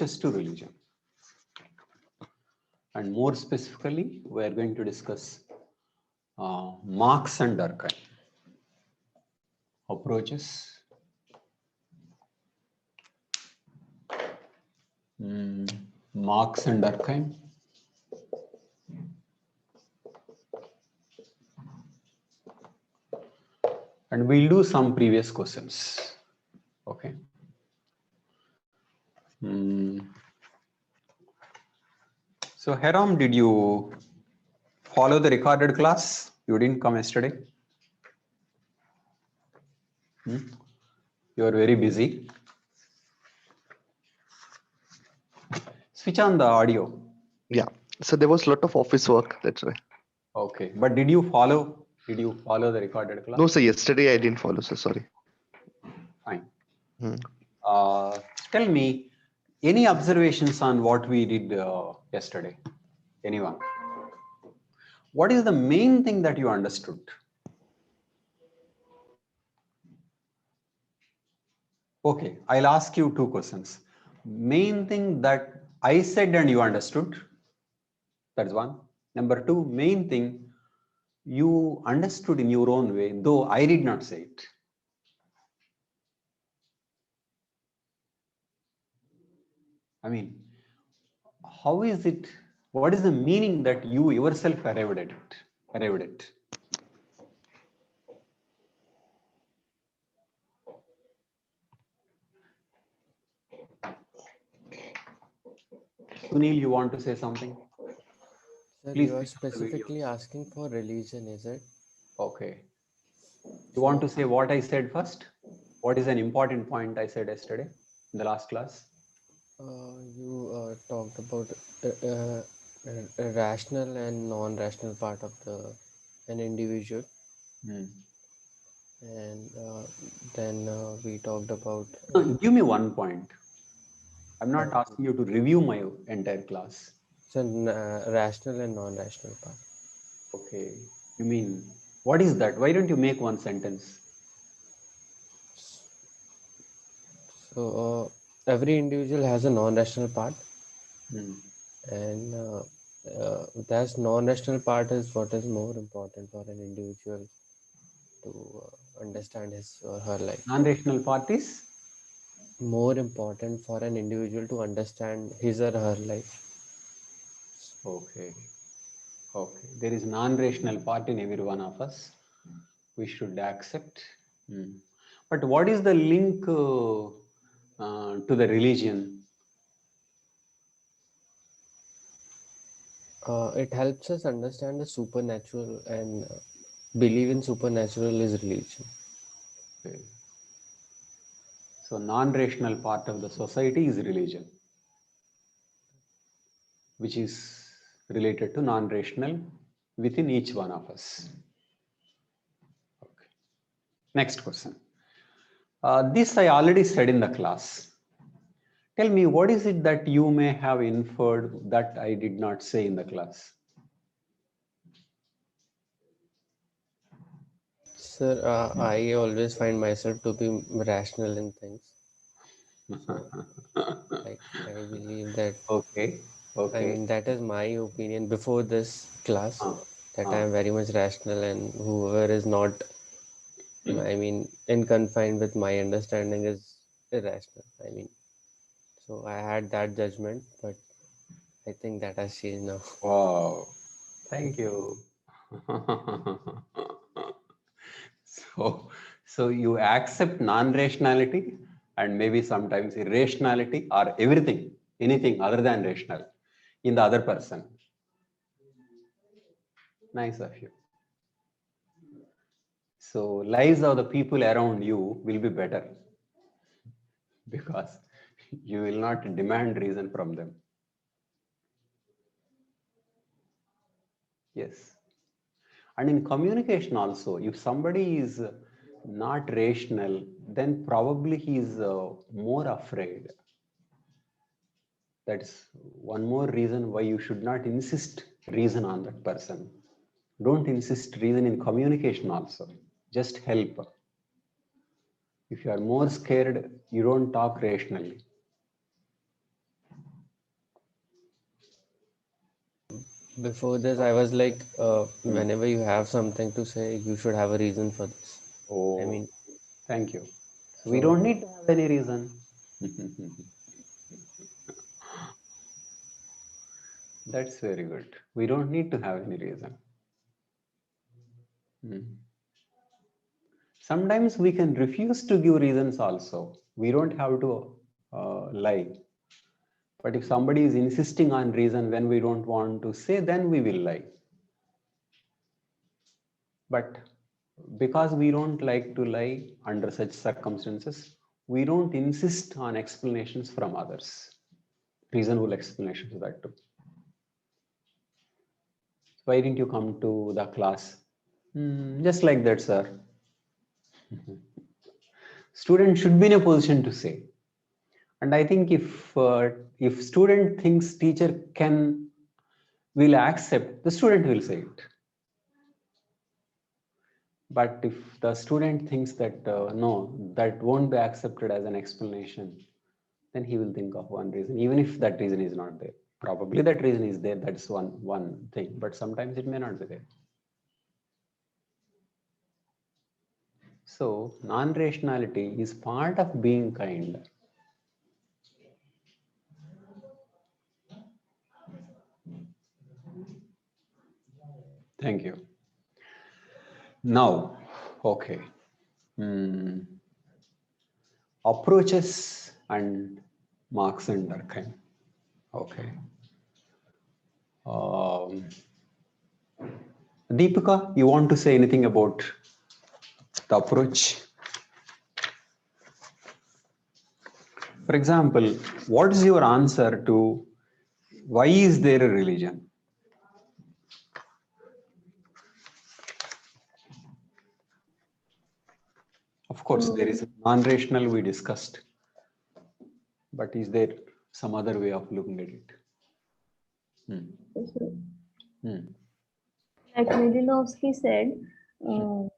to religion. And more specifically, we are going to discuss Marx and Durkheim approaches. Marx and Durkheim. And we'll do some previous questions. Okay. So Haram, did you follow the recorded class? You didn't come yesterday? You are very busy. Switch on the audio. Yeah. So there was a lot of office work. That's why. Okay. But did you follow the recorded class? No, sir. Yesterday I didn't follow, sir. Sorry. Fine. Tell me, any observations on what we did yesterday? Anyone? What is the main thing that you understood? Okay, I'll ask you two questions. Main thing that I said and you understood, that's one. Number two, main thing you understood in your own way, though I did not say it. I mean, how is it, what is the meaning that you yourself arrived at? Sunil, you want to say something? Sir, Please you are specifically asking for religion, is it? Okay. You want to say what I said first? What is an important point I said yesterday in the last class? You talked about a rational and non-rational part of an individual. And then we talked about... Give me one point. I'm not asking you to review my entire class. So rational and non-rational part. Okay. You mean, what is that? Why don't you make one sentence? So every individual has a non-rational part. And that non-rational part is what is more important for an individual to understand his or her life. Non-rational part is? More important for an individual to understand his or her life. Okay. Okay. There is non-rational part in every one of us. We should accept. But what is the link to the religion? It helps us understand the supernatural, and believe in supernatural is religion. Okay. So non-rational part of the society is religion, which is related to non-rational within each one of us. Okay. Next question. This I already said in the class. Tell me, what is it that you may have inferred that I did not say in the class? Sir, I always find myself to be rational in things. So, like, I believe that. Okay. I mean, that is my opinion before this class, that I am very much rational, and whoever is not, I mean, confined with my understanding is irrational. I mean, so I had that judgment, but I think that has changed now. Wow. Thank you. So you accept non-rationality and maybe sometimes irrationality or everything, anything other than rational in the other person. Nice of you. So lives of the people around you will be better because you will not demand reason from them. Yes. And in communication also, if somebody is not rational, then probably he is more afraid. That's one more reason why you should not insist reason on that person. Don't insist reason in communication also. Just help. If you are more scared, you don't talk rationally. Before this, I was like, whenever you have something to say, you should have a reason for this. I Oh, mean, thank you. We so don't need to have any reason. That's very good. We don't need to have any reason. Hmm. Sometimes we can refuse to give reasons also. We don't have to lie. But if somebody is insisting on reason when we don't want to say, then we will lie. But because we don't like to lie under such circumstances, we don't insist on explanations from others. Reasonable explanations of that too. Why didn't you come to the class? Just like that, sir. Student should be in a position to say. And I think if student thinks teacher will accept, the student will say it. But if the student thinks that no, that won't be accepted as an explanation, then he will think of one reason, even if that reason is not there. Probably that reason is there. That's one thing, but sometimes it may not be there. So non-rationality is part of being kind. Thank you. Now, okay. Approaches and Marx and Durkheim. Okay. Deepika, you want to say anything about the approach? For example, what is your answer to why is there a religion? Of course, there is non-rational we discussed, but is there some other way of looking at it? So, Hmm. like Medinovsky said, uh,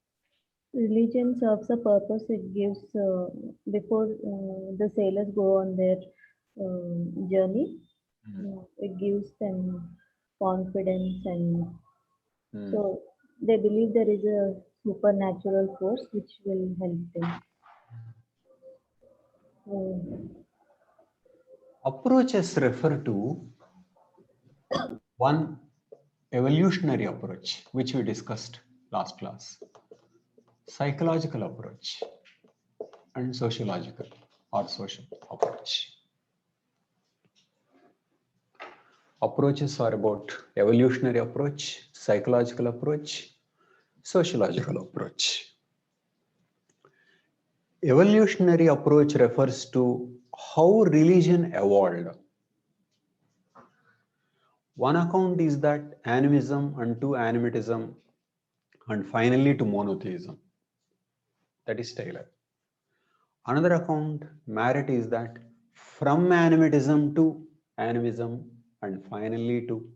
religion serves a purpose. It gives, before the sailors go on their journey, it gives them confidence, and so they believe there is a supernatural force which will help them. Approaches refer to one evolutionary approach, which we discussed last class, psychological approach, and sociological or social approach. Approaches are about evolutionary approach, psychological approach, sociological approach. Evolutionary approach refers to how religion evolved. One account is that animism and to animatism and finally to monotheism. That is Taylor. Another account, Merit, is that from animatism to animism and finally to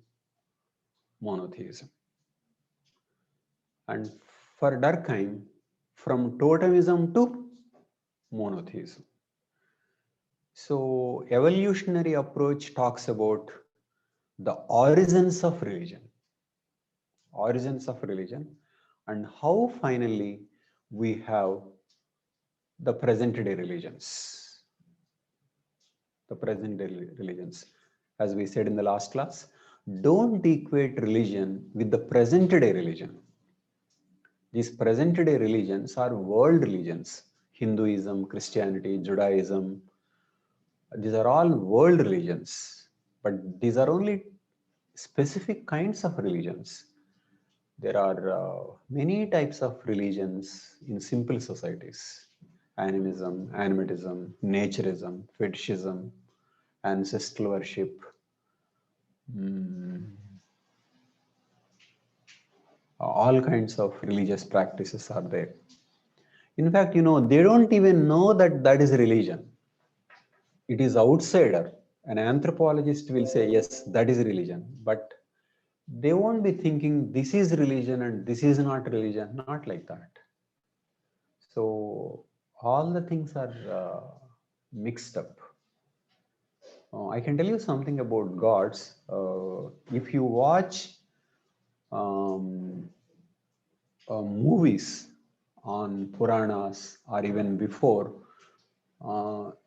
monotheism. And for Durkheim, from totemism to monotheism. So evolutionary approach talks about the origins of religion, and how finally we have the present day religions. As we said in the last class, don't equate religion with the present day religion. These present day religions are world religions. Hinduism, Christianity, Judaism, these are all world religions, but these are only specific kinds of religions. There are many types of religions in simple societies: animism, animatism, naturism, fetishism, ancestral worship, all kinds of religious practices are there. In fact, they don't even know that that is religion. It is outsider. An anthropologist will say, yes, that is religion, but they won't be thinking this is religion and this is not religion, not like that. So all the things are mixed up. I can tell you something about gods. If you watch um, movies on Puranas or even before,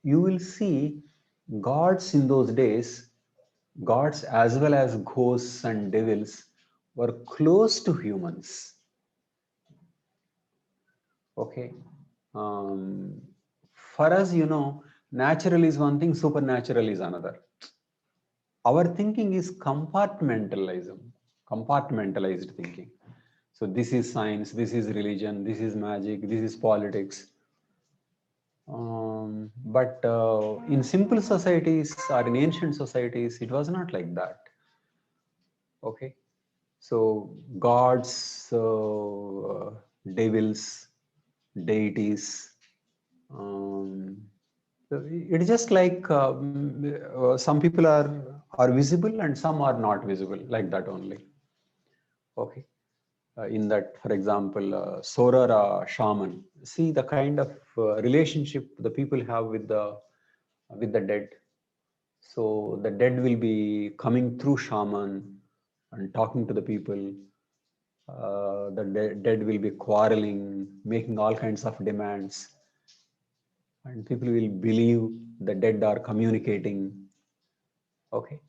you will see gods in those days, gods as well as ghosts and devils were close to humans. Okay. For us, natural is one thing, supernatural is another. Our thinking is compartmentalized thinking. So this is science, this is religion, this is magic, this is politics. But in simple societies or in ancient societies, it was not like that. Okay. So gods, devils, deities, so it's just like some people are visible and some are not visible, like that only. Okay. In that, for example, Soara shaman. See the kind of relationship the people have with the dead. So the dead will be coming through shaman and talking to the people. The dead will be quarreling, making all kinds of demands, and people will believe the dead are communicating. Okay,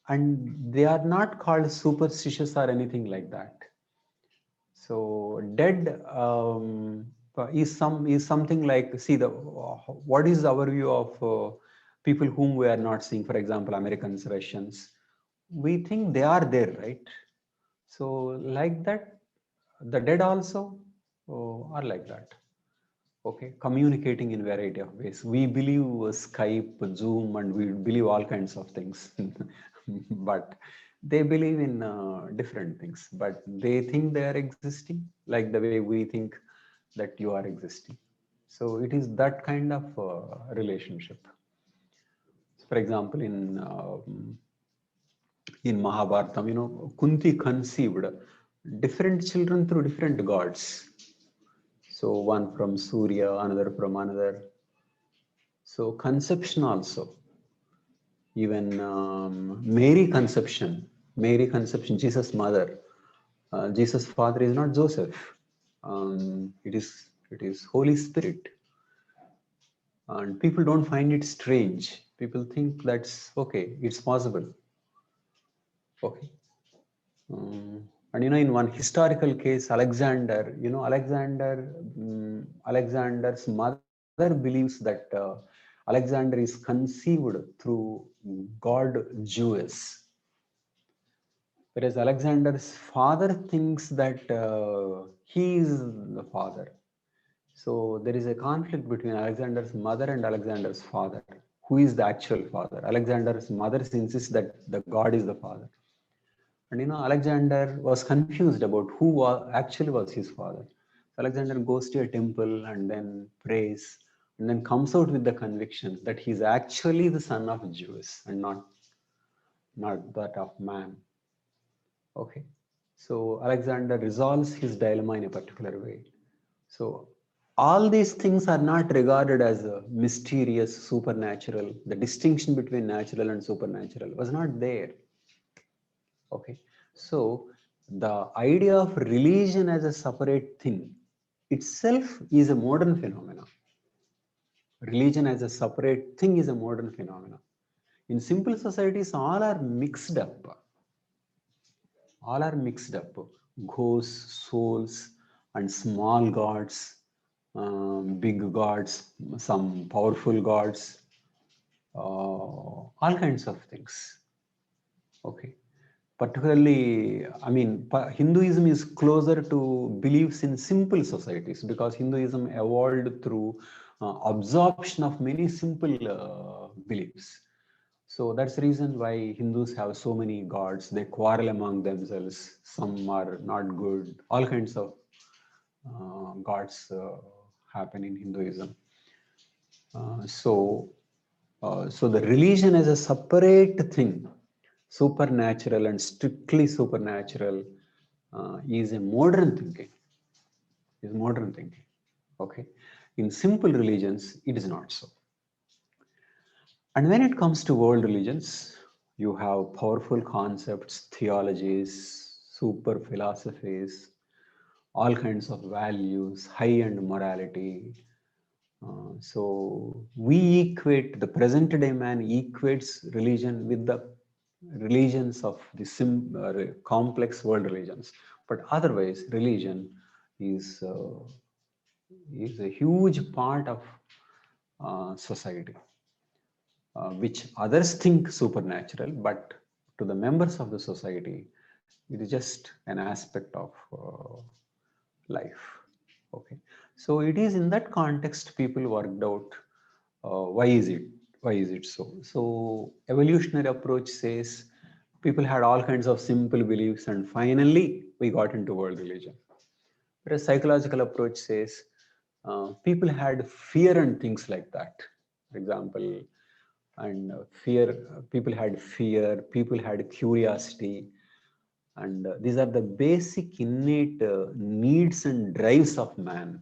and they are not called superstitious or anything like that. So dead is something like, see, the what is our view of people whom we are not seeing, for example, Americans, Russians. We think they are there, right? So like that, the dead also are like that. Okay, communicating in variety of ways. We believe Skype, Zoom, and we believe all kinds of things. But they believe in different things, but they think they are existing like the way we think that you are existing. So it is that kind of relationship. For example, in Mahabharata, Kunti conceived different children through different gods. So one from Surya, another from another. So conception also, even Mary conception, Jesus' mother, Jesus' father is not Joseph. It is Holy Spirit, and people don't find it strange. People think that's okay. It's possible. Okay. And in one historical case, Alexander, Alexander's mother believes that Alexander is conceived through god Zeus, whereas Alexander's father thinks that he is the father. So there is a conflict between Alexander's mother and Alexander's father. Who is the actual father? Alexander's mother insists that the god is the father. And Alexander was confused about who actually was his father. Alexander goes to a temple and then prays and then comes out with the conviction that he's actually the son of Zeus and not that of man. Okay. So Alexander resolves his dilemma in a particular way. So all these things are not regarded as a mysterious, supernatural. The distinction between natural and supernatural was not there. Okay, so the idea of religion as a separate thing itself is a modern phenomenon. Religion as a separate thing is a modern phenomenon. In simple societies, all are mixed up. All are mixed up. Ghosts, souls, and small gods, big gods, some powerful gods, all kinds of things. Okay. Particularly, I mean, Hinduism is closer to beliefs in simple societies because Hinduism evolved through absorption of many simple beliefs. So that's the reason why Hindus have so many gods. They quarrel among themselves. Some are not good. All kinds of gods happen in Hinduism. So the religion is a separate thing. Supernatural and strictly supernatural is a modern thinking. Is modern thinking. Okay. In simple religions, it is not so. And when it comes to world religions, you have powerful concepts, theologies, super philosophies, all kinds of values, high-end morality. So we equate, the present day man equates religion with the religions of the complex world religions. But otherwise, religion is a huge part of society, which others think supernatural, but to the members of the society, it is just an aspect of life. Okay, so it is in that context people worked out why is it so. So evolutionary approach says people had all kinds of simple beliefs and finally we got into world religion. Whereas psychological approach says people had fear and things like that. For example, and people had fear, people had curiosity, and these are the basic innate needs and drives of man.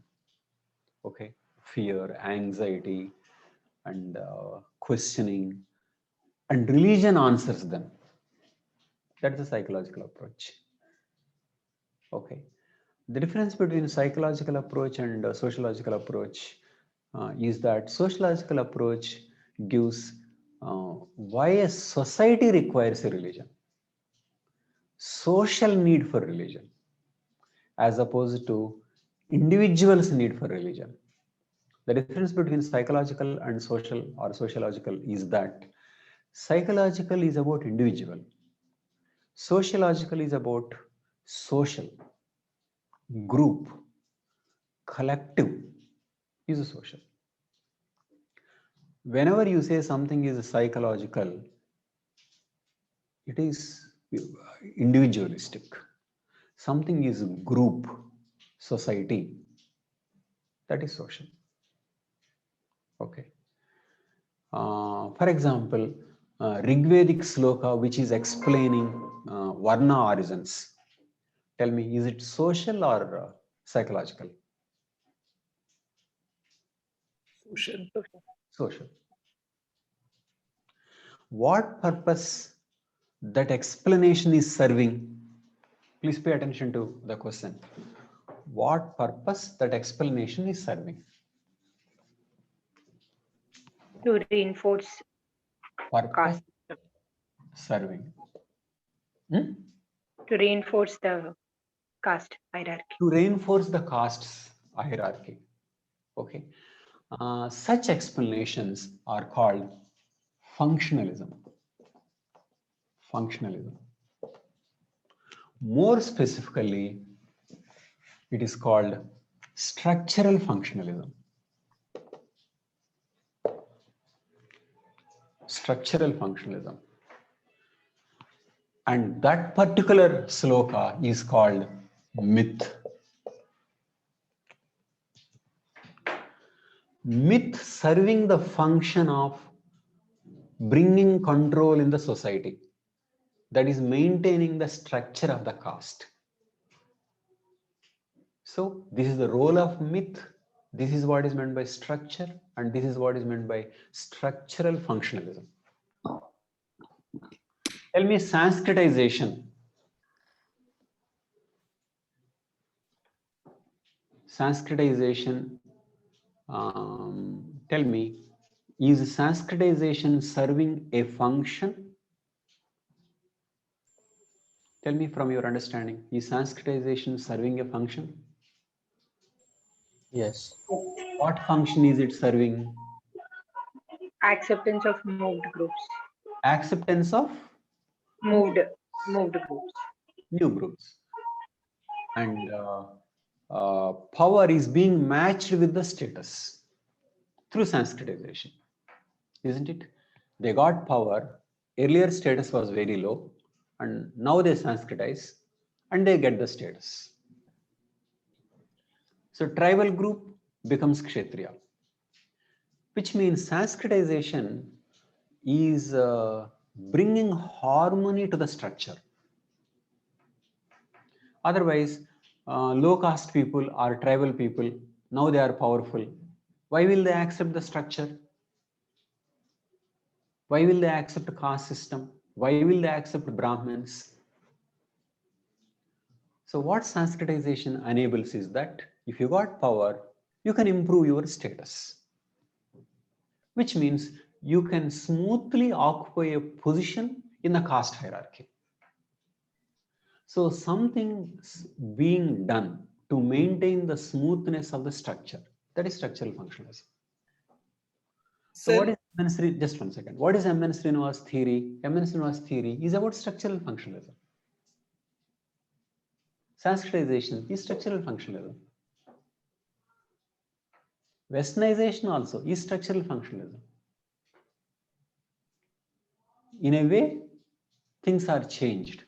Okay, fear, anxiety, and questioning, and religion answers them. That's the psychological approach. Okay, the difference between psychological approach and sociological approach is that sociological approach gives why a society requires a religion, social need for religion, as opposed to individuals' need for religion. The difference between psychological and social or sociological is that psychological is about individual, sociological is about social, group, collective is a social. Whenever you say something is psychological, it is individualistic. Something is group, society, that is social. Okay. For example, Rigvedic sloka, which is explaining varna origins. Tell me, is it social or psychological? Social. What purpose that explanation is serving? Please pay attention to the question. What purpose that explanation is serving? To reinforce Purpose caste. serving. To reinforce the caste hierarchy. To reinforce the castes hierarchy. Okay. Such explanations are called functionalism. Functionalism. More specifically, it is called structural functionalism. Structural functionalism. And that particular sloka is called myth. Myth serving the function of bringing control in the society, that is maintaining the structure of the caste. So this is the role of myth. This is what is meant by structure, and this is what is meant by structural functionalism. Tell me Sanskrtisation. Sanskrtisation, tell me, is Sanskrtisation serving a function? Tell me from your understanding, is Sanskrtisation serving a function? Yes. What function is it serving? Acceptance of moved groups. Acceptance of Moved groups. new groups. And power is being matched with the status through Sanskrtisation, isn't it? They got power. Earlier status was very low, and now they Sanskritize and they get the status. So tribal group becomes Kshatriya, which means Sanskritization is bringing harmony to the structure. Otherwise, low caste people or tribal people, now they are powerful. Why will they accept the structure? Why will they accept caste system? Why will they accept Brahmins? So what Sanskrtisation enables is that if you got power, you can improve your status, which means you can smoothly occupy a position in the caste hierarchy. So something's being done to maintain the smoothness of the structure. That is structural functionalism. So what is just one second. What is M.N. Srinivasa's theory? M.N. Srinivasa's theory is about structural functionalism. Sanskrtisation is structural functionalism. Westernization also is structural functionalism. In a way, things are changed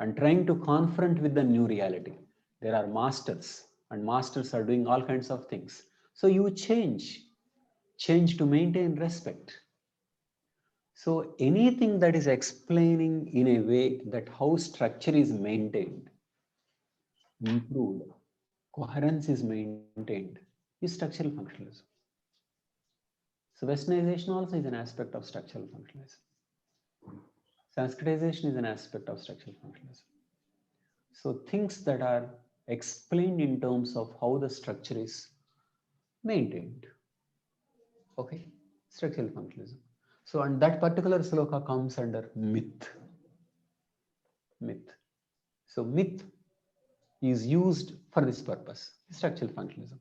and trying to confront with the new reality. There are masters and masters are doing all kinds of things. So you change to maintain respect. So anything that is explaining in a way that how structure is maintained, improved, coherence is maintained, is structural functionalism. So Westernization also is an aspect of structural functionalism. Sanskritization is an aspect of structural functionalism. So things that are explained in terms of how the structure is maintained. Okay, structural functionalism. So, and that particular sloka comes under myth. Myth. So myth is used for this purpose, structural functionalism.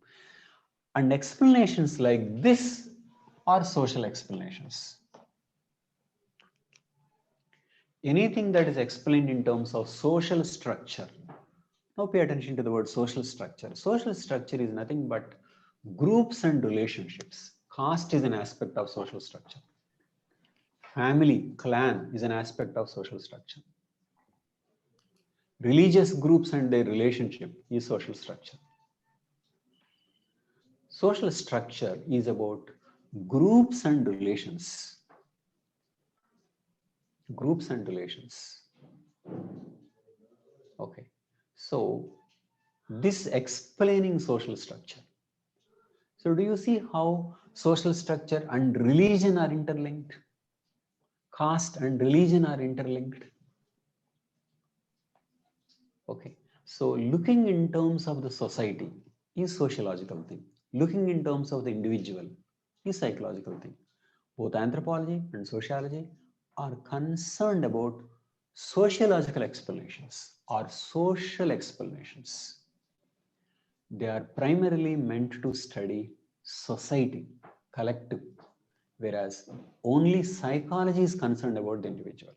And explanations like this are social explanations. Anything that is explained in terms of social structure. Now pay attention to the word social structure. Social structure is nothing but groups and relationships. Caste is an aspect of social structure. Family, clan is an aspect of social structure. Religious groups and their relationship is social structure. Social structure is about groups and relations. Groups and relations. Okay. So this explaining social structure. So do you see how social structure and religion are interlinked? Caste and religion are interlinked. Okay. So looking in terms of the society is sociological thing. Looking in terms of the individual is psychological thing. Both anthropology and sociology are concerned about sociological explanations or social explanations. They are primarily meant to study society, collective, whereas only psychology is concerned about the individual.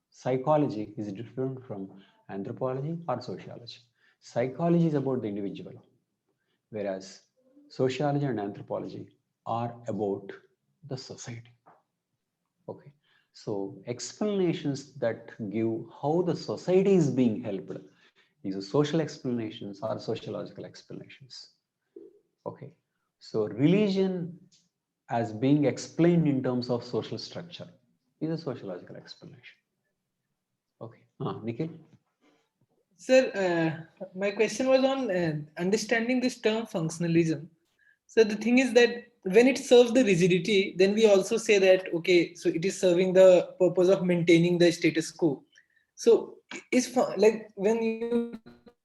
Psychology is different from anthropology or sociology. Psychology is about the individual, whereas sociology and anthropology are about the society. Okay, so explanations that give how the society is being helped is social explanations or sociological explanations. Okay, so religion as being explained in terms of social structure is a sociological explanation. Okay, Nikhil? Sir, my question was on understanding this term functionalism. So the thing is that when it serves the rigidity, then we also say that, okay, so it is serving the purpose of maintaining the status quo. So is like when you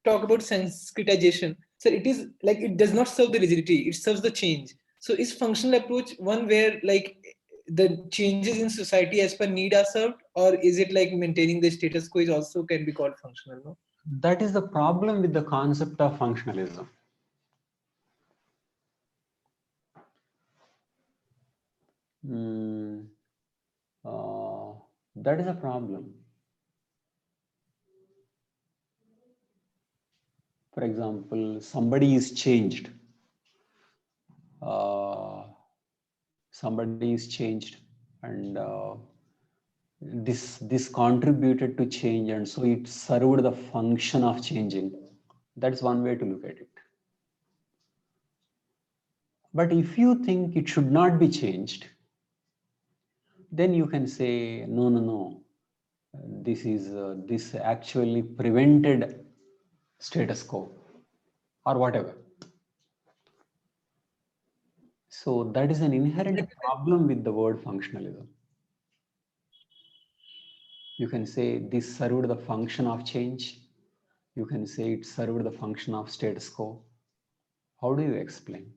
talk about Sanskritization, so it is like it does not serve the rigidity, it serves the change. So is functional approach one where like the changes in society as per need are served, or is it like maintaining the status quo is also can be called functional? No? That is the problem with the concept of functionalism. That is a problem. For example, somebody is changed. Somebody is changed, and this contributed to change, and so it served the function of changing. That's one way to look at it. But if you think it should not be changed, then you can say no. This actually prevented status quo or whatever. So that is an inherent problem with the word functionalism. You can say this served the function of change. You can say it served the function of status quo. How do you explain?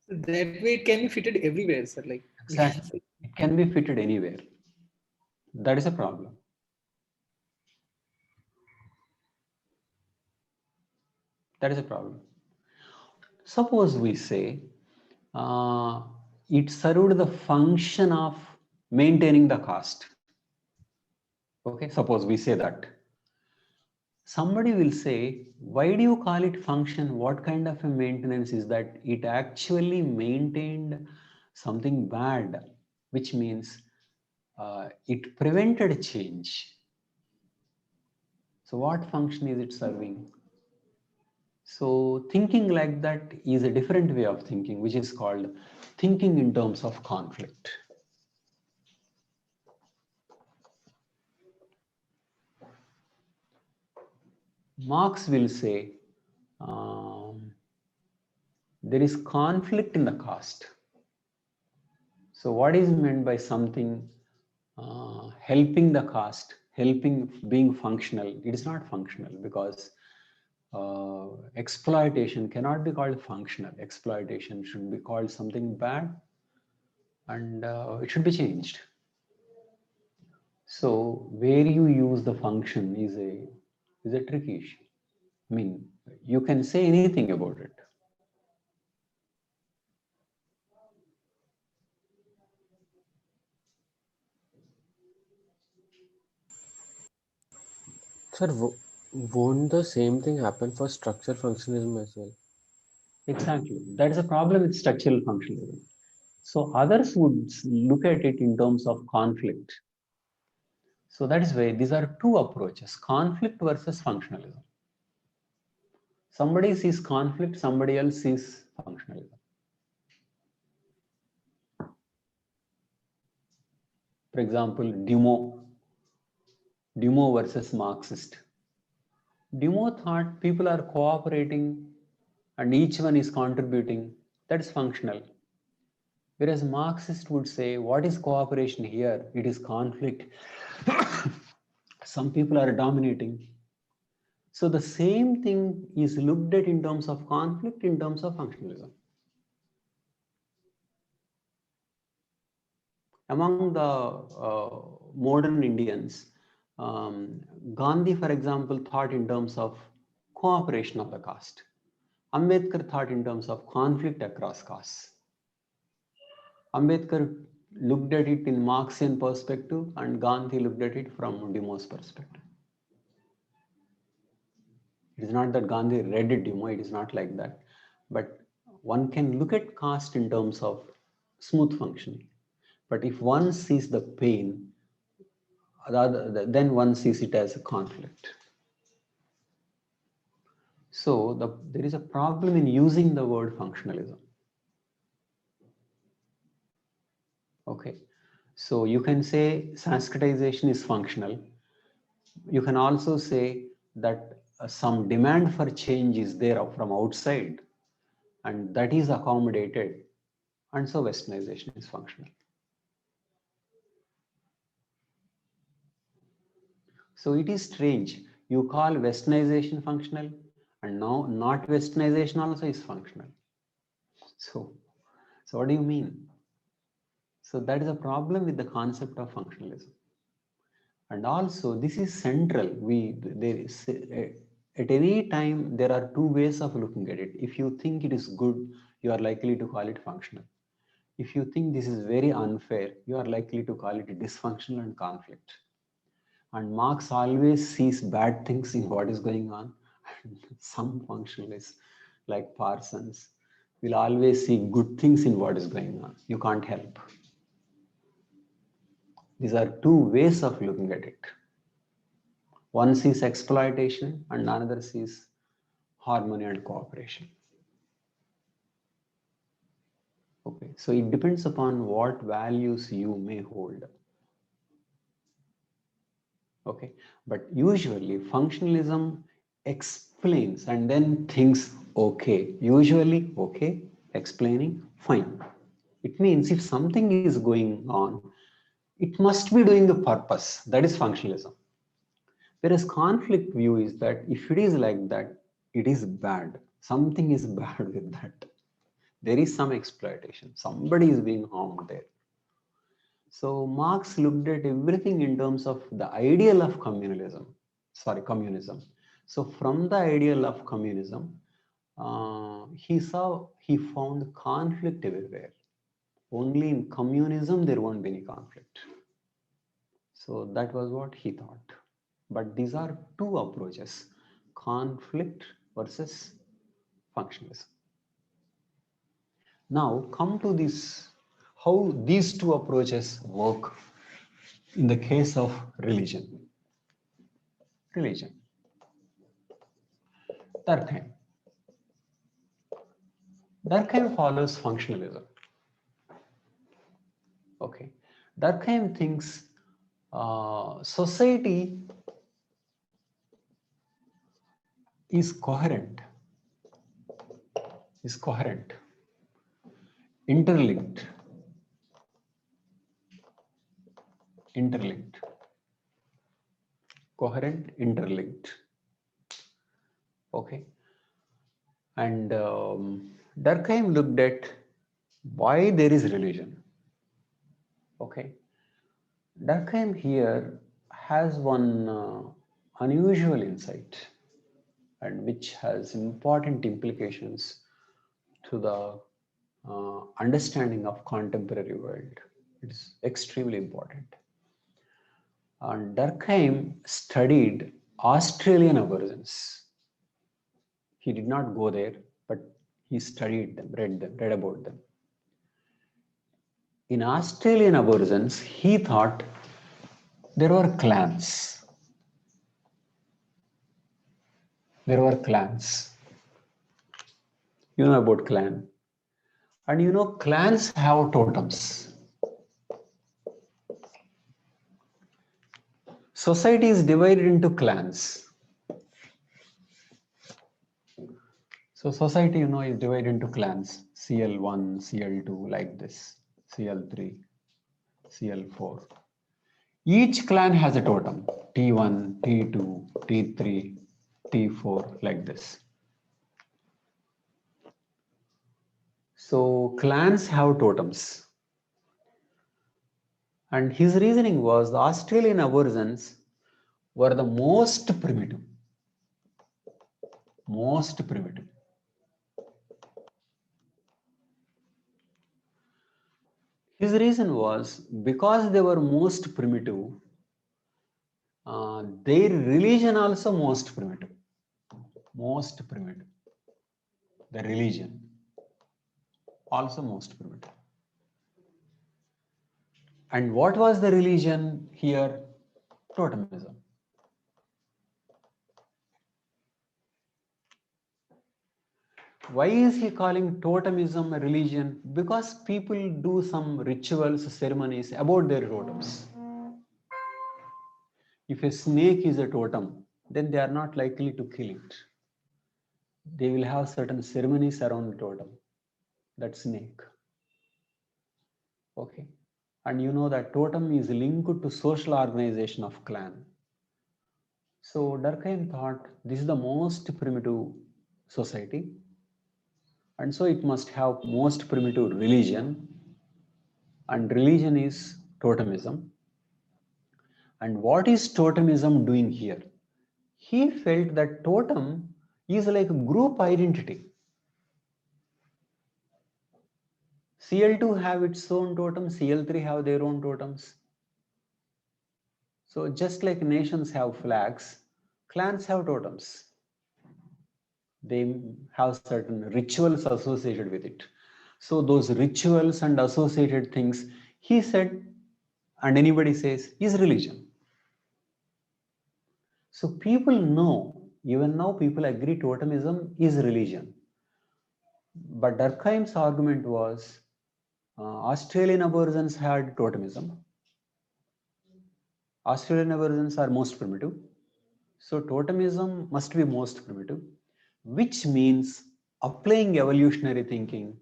So that way it can be fitted everywhere, sir. Like Exactly. It can be fitted anywhere. That is a problem. That is a problem. Suppose we say it served the function of maintaining the caste. Okay, suppose we say that. Somebody will say, why do you call it function? What kind of a maintenance is that? It actually maintained something bad, which means it prevented change. So what function is it serving? So thinking like that is a different way of thinking, which is called thinking in terms of conflict. Marx will say there is conflict in the caste. So what is meant by something helping the caste, helping being functional? It is not functional because exploitation cannot be called functional. Exploitation should be called something bad, and it should be changed. So where you use the function is a tricky issue. I mean, you can say anything about it. Sir, won't the same thing happen for structural functionalism as well? Exactly. That is a problem with structural functionalism. So others would look at it in terms of conflict. So that is why these are two approaches, conflict versus functionalism. Somebody sees conflict, somebody else sees functionalism. For example, Dumont versus Marxist. Dumont thought people are cooperating and each one is contributing. That is functional. Whereas Marxist would say, what is cooperation here? It is conflict. Some people are dominating. So the same thing is looked at in terms of conflict, in terms of functionalism. Among the modern Indians, Gandhi, for example, thought in terms of cooperation of the caste. Ambedkar thought in terms of conflict across castes. Ambedkar looked at it in Marxian perspective and Gandhi looked at it from Dumont's perspective. It is not that Gandhi read Dumont, it is not like that. But one can look at caste in terms of smooth functioning. But if one sees the pain, then one sees it as a conflict. So there is a problem in using the word functionalism. Okay, so you can say Sanskrtisation is functional. You can also say that some demand for change is there from outside and that is accommodated, and so westernization is functional. So it is strange. You call westernization functional and now not westernization also is functional. So what do you mean? So that is a problem with the concept of functionalism. And also this is central. At any time there are two ways of looking at it. If you think it is good, you are likely to call it functional. If you think this is very unfair, you are likely to call it dysfunctional and conflict. And Marx always sees bad things in what is going on. And some functionalists like Parsons will always see good things in what is going on. You can't help. These are two ways of looking at it. One sees exploitation and another sees harmony and cooperation. Okay, so it depends upon what values you may hold. Okay, but usually functionalism explains and then thinks, okay, usually, okay, explaining, fine. It means if something is going on, it must be doing a purpose. That is functionalism. Whereas conflict view is that if it is like that, it is bad. Something is bad with that. There is some exploitation. Somebody is being harmed there. So Marx looked at everything in terms of the ideal of communism. So from the ideal of communism, he found conflict everywhere. Only in communism there won't be any conflict. So that was what he thought. But these are two approaches: conflict versus functionalism. Now come to this, how these two approaches work in the case of religion. Durkheim follows functionalism. Okay. Durkheim thinks society is coherent, interlinked, coherent, interlinked. Okay. And Durkheim looked at why there is religion. Okay. Durkheim here has one unusual insight, and which has important implications to the understanding of contemporary world. It is extremely important. And Durkheim studied Australian Aborigines. He did not go there, but he studied them, read about them. In Australian Aborigines, he thought there were clans. You know about clan. And you know, clans have totems. Society is divided into clans. So society, you know, is divided into clans. CL1, CL2, like this. CL3, CL4. Each clan has a totem. T1, T2, T3, T4, like this. So clans have totems. And his reasoning was the Australian Aborigines were the most primitive. His reason was because they were most primitive, their religion also most primitive. The religion also most primitive. And what was the religion here? Totemism. Why is he calling totemism a religion? Because people do some rituals, ceremonies about their totems. If a snake is a totem, then they are not likely to kill it. They will have certain ceremonies around the totem, that snake. Okay. And you know that totem is linked to social organization of clan. So Durkheim thought this is the most primitive society, and so it must have most primitive religion, and religion is totemism. And what is totemism doing here? He felt that totem is like a group identity. CL2 have its own totem, CL3 have their own totems. So just like nations have flags, clans have totems. They have certain rituals associated with it. So those rituals and associated things, he said, and anybody says, is religion. So people know, even now people agree totemism is religion. But Durkheim's argument was Australian Aborigines had totemism. Australian Aborigines are most primitive. So totemism must be most primitive, which means applying evolutionary thinking,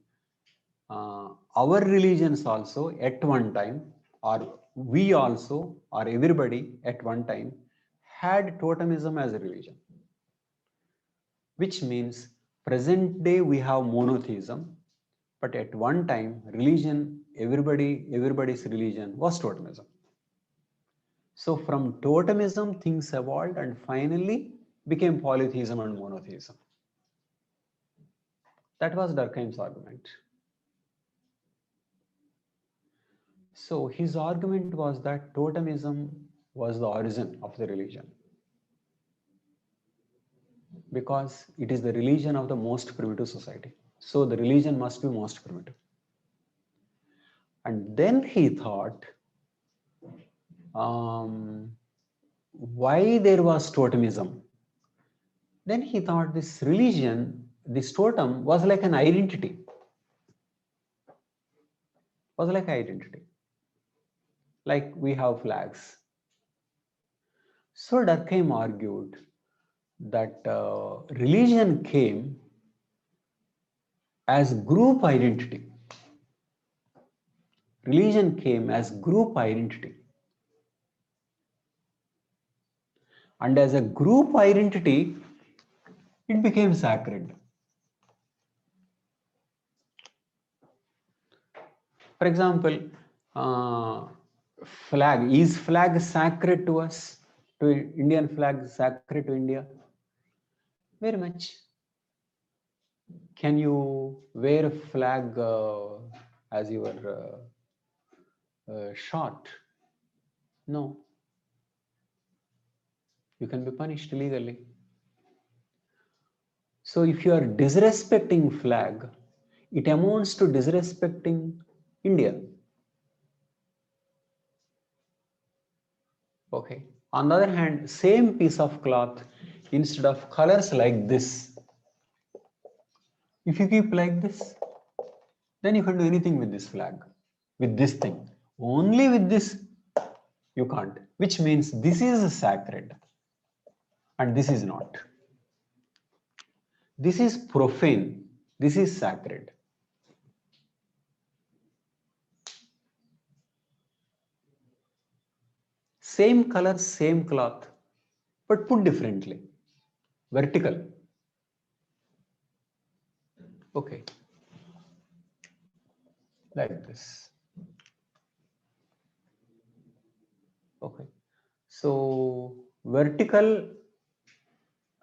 our religions also at one time, or we also, or everybody at one time, had totemism as a religion, which means present day we have monotheism, but at one time religion, everybody's religion was totemism. So from totemism things evolved and finally became polytheism and monotheism. That was Durkheim's argument. So his argument was that totemism was the origin of the religion, because it is the religion of the most primitive society. So the religion must be most primitive. And then he thought, why there was totemism? Then he thought this religion, this totem was like an identity. Was like identity. Like we have flags. So Durkheim argued that religion came as group identity. Religion came as group identity. And as a group identity, it became sacred. For example, flag. Is flag sacred to us? To Indian flag sacred to India? Very much. Can you wear a flag as your short? No. You can be punished legally. So if you are disrespecting flag, it amounts to disrespecting India. Okay. On the other hand, same piece of cloth, instead of colors like this, if you keep like this, then you can do anything with this flag, with this thing. Only with this, you can't, which means this is sacred and this is not. This is profane, this is sacred. Same color, same cloth, but put differently. Vertical. Okay. Like this. Okay. So vertical,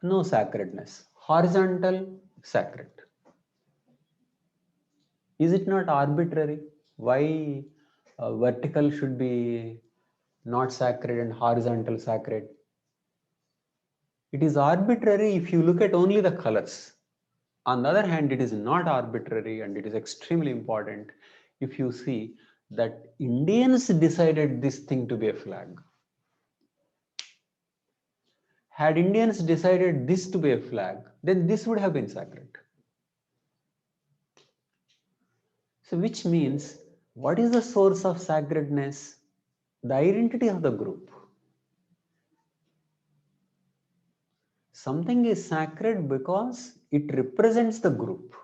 no sacredness. Horizontal, sacred. Is it not arbitrary? Why vertical should be not sacred and horizontal sacred? It is arbitrary if you look at only the colors. On the other hand, it is not arbitrary and it is extremely important if you see that Indians decided this thing to be a flag. Had Indians decided this to be a flag, then this would have been sacred. So which means, what is the source of sacredness? The identity of the group. Something is sacred because it represents the group.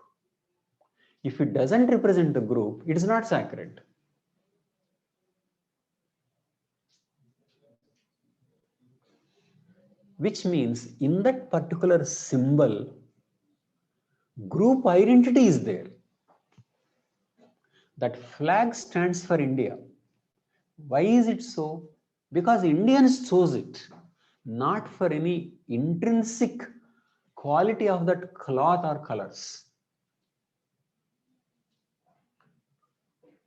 If it doesn't represent the group, it is not sacred. Which means in that particular symbol, group identity is there. That flag stands for India. Why is it so? Because Indians chose it, not for any intrinsic quality of that cloth or colors.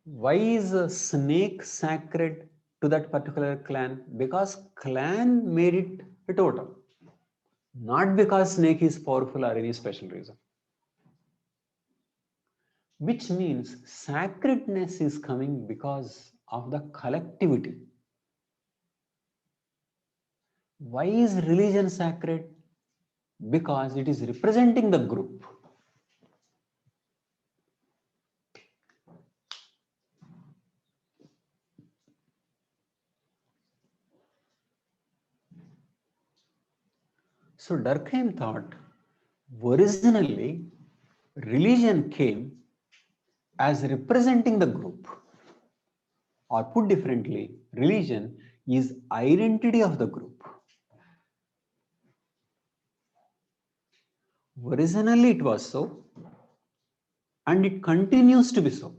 Why is a snake sacred to that particular clan? Because clan made it a totem, not because snake is powerful or any special reason. Which means sacredness is coming because of the collectivity. Why is religion sacred? Because it is representing the group. So Durkheim thought originally religion came as representing the group. or put differently, religion is identity of the group. Originally it was so, and it continues to be so.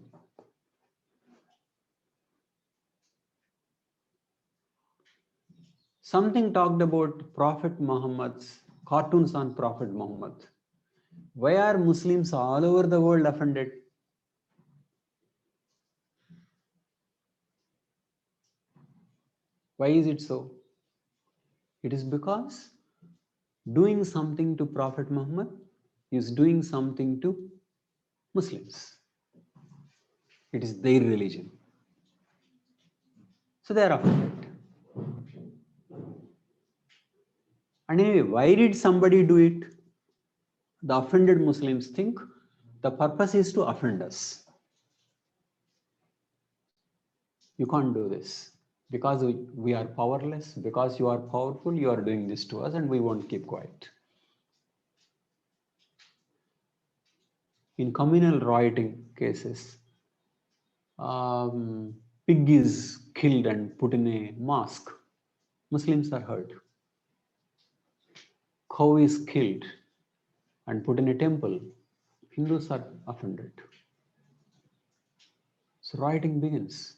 Something talked about Prophet Muhammad's cartoons on Prophet Muhammad. Why are Muslims all over the world offended? Why is it so? It is because doing something to Prophet Muhammad is doing something to Muslims. It is their religion. So they are offended. And anyway, why did somebody do it? The offended Muslims think the purpose is to offend us. You can't do this. Because we are powerless, because you are powerful, you are doing this to us and we won't keep quiet. In communal rioting cases, pig is killed and put in a mosque, Muslims are hurt. Cow is killed and put in a temple, Hindus are offended. So rioting begins.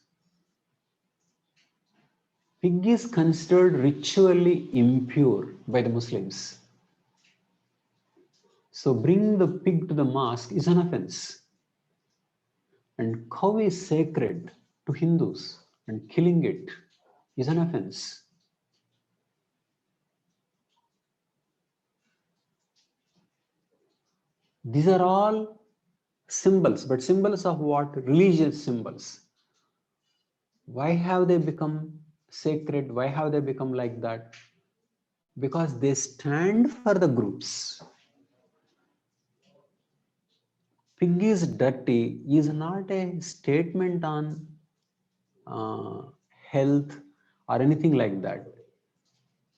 Pig is considered ritually impure by the Muslims. So bringing the pig to the mosque is an offense. And cow is sacred to Hindus, and killing it is an offense. These are all symbols, but symbols of what? Religious symbols. Why have they become sacred? Why have they become like that? Because they stand for the groups. Pig is dirty is not a statement on health or anything like that.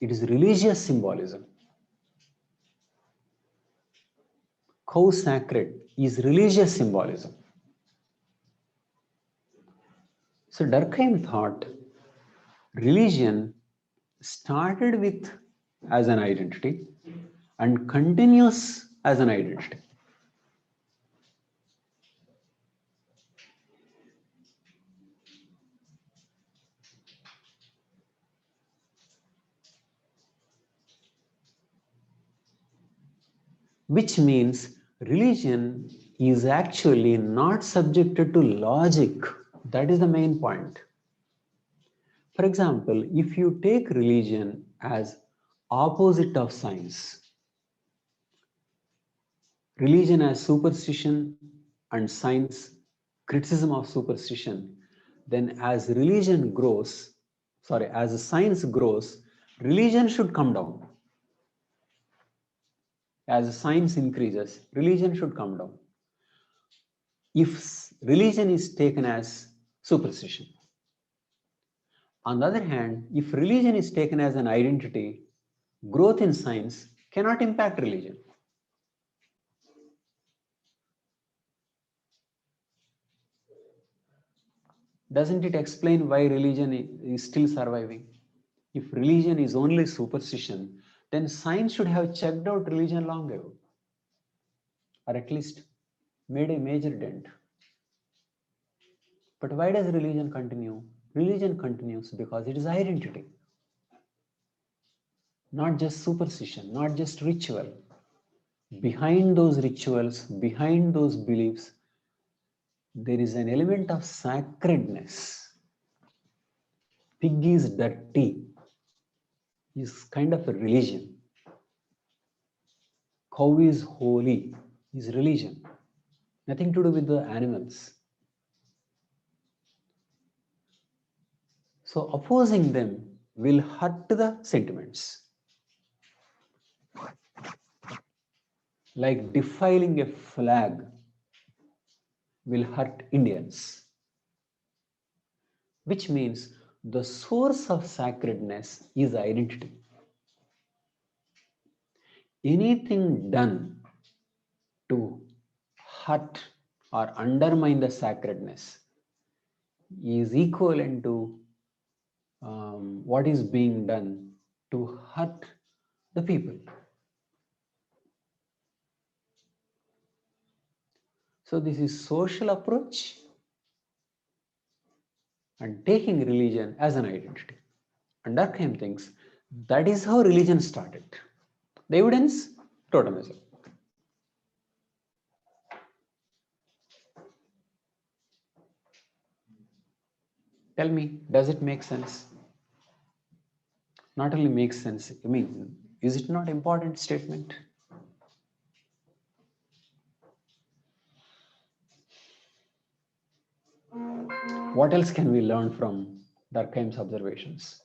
It is religious symbolism. Cow sacred is religious symbolism. So Durkheim thought religion started with as an identity and continues as an identity. Which means religion is actually not subjected to logic. That is the main point. For example, if you take religion as opposite of science, religion as superstition and science criticism of superstition, then as religion grows, as science grows, religion should come down. As science increases, religion should come down. If religion is taken as superstition. On the other hand, if religion is taken as an identity, growth in science cannot impact religion. Doesn't it explain why religion is still surviving? If religion is only superstition, then science should have checked out religion long ago, or at least made a major dent. But why does religion continue? Religion continues because it is identity. Not just superstition, not just ritual. Behind those rituals, behind those beliefs, there is an element of sacredness. Pig is dirty is kind of a religion. Cow is holy is religion. Nothing to do with the animals. So opposing them will hurt the sentiments. Like defiling a flag will hurt Indians. Which means the source of sacredness is identity. Anything done to hurt or undermine the sacredness is equivalent to what is being done to hurt the people. So this is social approach and taking religion as an identity. And Durkheim thinks that is how religion started. The evidence, totemism. Tell me, does it make sense? Not only makes sense, I mean, is it not important statement? What else can we learn from Durkheim's observations?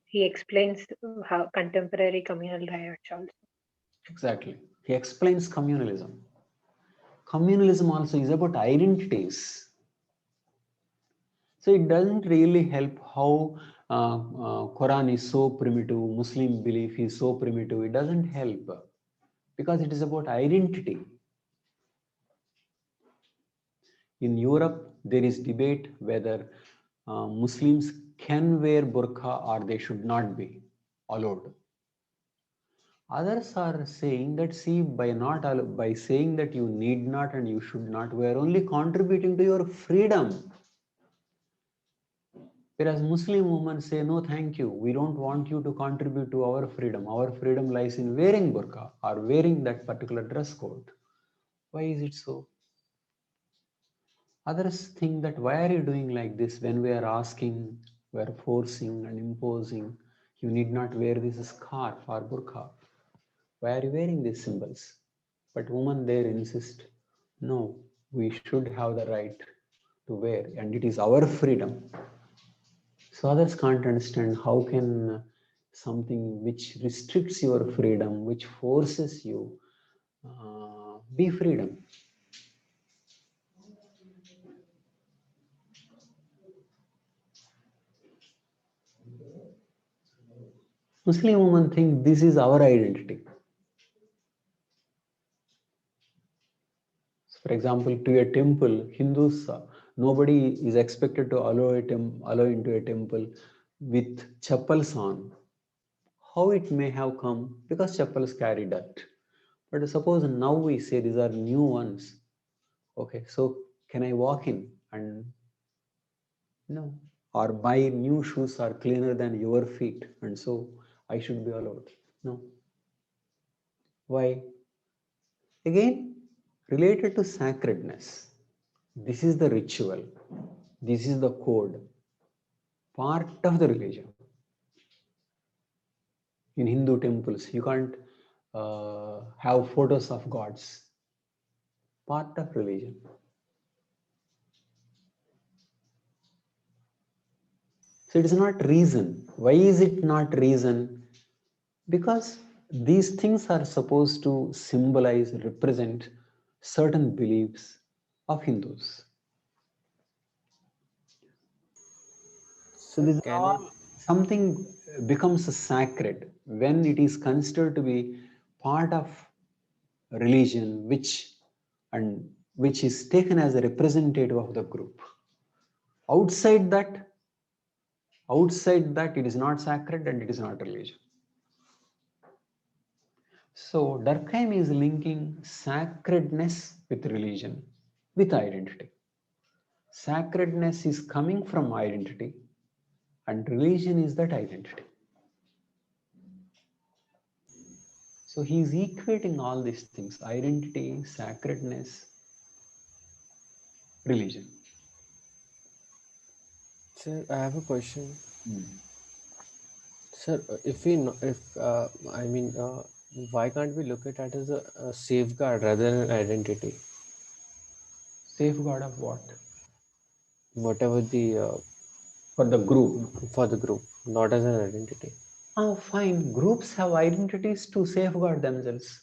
He explains how contemporary communal riots also. Exactly. He explains communalism. Communalism also is about identities. So it doesn't really help how Quran is so primitive, Muslim belief is so primitive. It doesn't help because it is about identity. In Europe, there is debate whether Muslims can wear burkha or they should not be allowed. Others are saying that, see, by saying that you need not and you should not, we are only contributing to your freedom. Whereas Muslim women say, no, thank you. We don't want you to contribute to our freedom. Our freedom lies in wearing burqa or wearing that particular dress code. Why is it so? Others think that why are you doing like this when we are asking, we are forcing and imposing, you need not wear this scarf or burqa. Why are you wearing these symbols? But women there insist, no, we should have the right to wear and it is our freedom. So others can't understand how can something which restricts your freedom, which forces you, be freedom. Muslim women think this is our identity. For example, to a temple, Hindus, nobody is expected to allow into a temple with chappals on. How it may have come? Because chappals carry dirt. But suppose now we say these are new ones. Okay, so can I walk in? And no. Or my new shoes are cleaner than your feet, and so I should be allowed. No. Why? Again, related to sacredness. This is the ritual. This is the code. Part of the religion. In Hindu temples, you can't have photos of gods. Part of religion. So it is not reason. Why is it not reason? Because these things are supposed to symbolize, represent certain beliefs of Hindus. So Sir, this is can it? all something becomes sacred when it is considered to be part of religion, which is taken as a representative of the group. Outside that, it is not sacred and it is not religion. So Durkheim is linking sacredness with religion, with identity. Sacredness is coming from identity, and religion is that identity. So he is equating all these things: identity, sacredness, religion. Sir, I have a question. Hmm. Sir, I mean, why can't we look at it as a safeguard rather than an identity? Safeguard of what? Whatever For the group. for the group, not as an identity. Oh, fine. Groups have identities to safeguard themselves.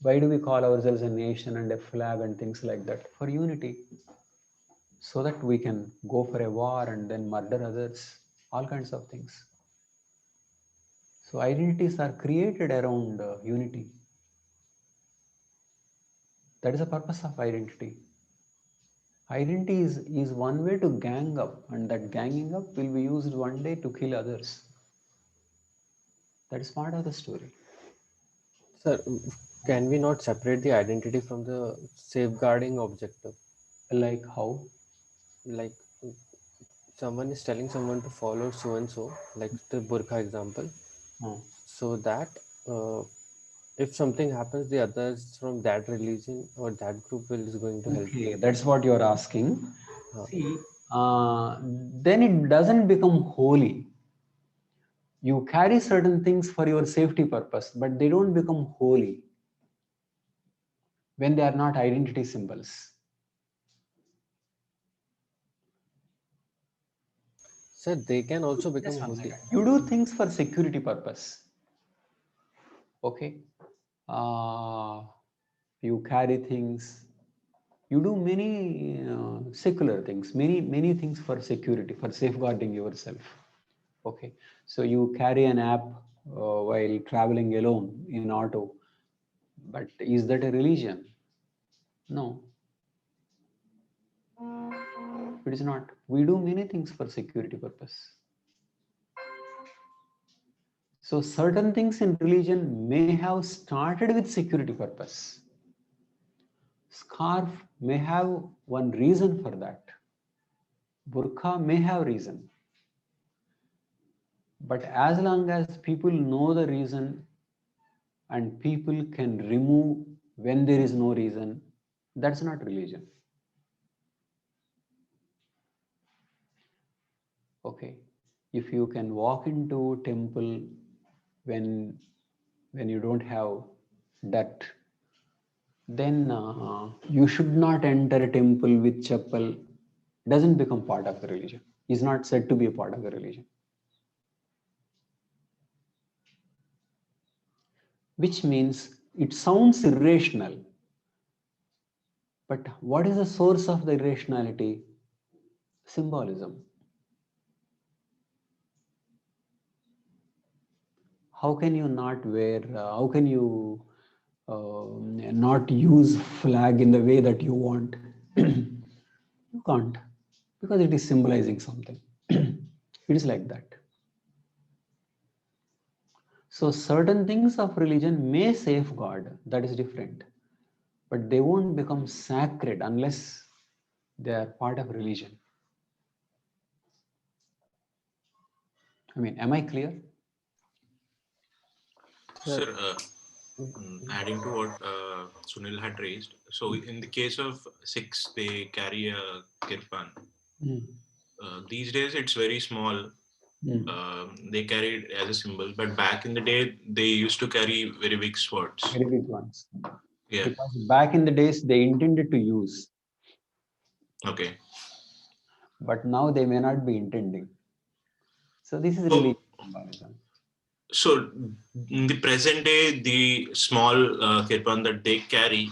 Why do we call ourselves a nation and a flag and things like that? For unity. So that we can go for a war and then murder others. All kinds of things. So identities are created around unity. That is the purpose of identity. Identity is one way to gang up, and that ganging up will be used one day to kill others. That is part of the story. Sir, can we not separate the identity from the safeguarding objective? Like how? Like someone is telling someone to follow so and so, like the burkha example, so that if something happens, the others from that religion or that group is going to help Okay, them. that's what you are asking. Huh. See, then it doesn't become holy. You carry certain things for your safety purpose, but they don't become holy when they are not identity symbols. Sir, they can also become Just one holy. second. You do things for security purpose. Okay. You carry things. You do many secular things, many things for security, for safeguarding yourself. Okay. So you carry an app while traveling alone in auto. But is that a religion? No. It is not. We do many things for security purpose. So certain things in religion may have started with security purpose. Scarf may have one reason for that. Burkha may have reason. But as long as people know the reason and people can remove when there is no reason, that's not religion. Okay. If you can walk into temple when you don't have dirt, then you should not enter a temple with chappal. Doesn't become part of the religion. Is not said to be a part of the religion. Which means it sounds irrational. But what is the source of the irrationality? Symbolism. How can you not wear, how can you not use flag in the way that you want? You can't, because it is symbolizing something. It is like that. So certain things of religion may safeguard, that is different, but they won't become sacred unless they are part of religion. I mean, am I clear? Sir, adding to what Sunil had raised, so in the case of Sikhs, they carry a kirpan. These days, it's very small. They carry it as a symbol, but back in the day, they used to carry very big swords. Very big ones. Yeah. Because back in the days, they intended to use. Okay. But now they may not be intending. So this is really symbolism. So in the present day, the small kirpan that they carry,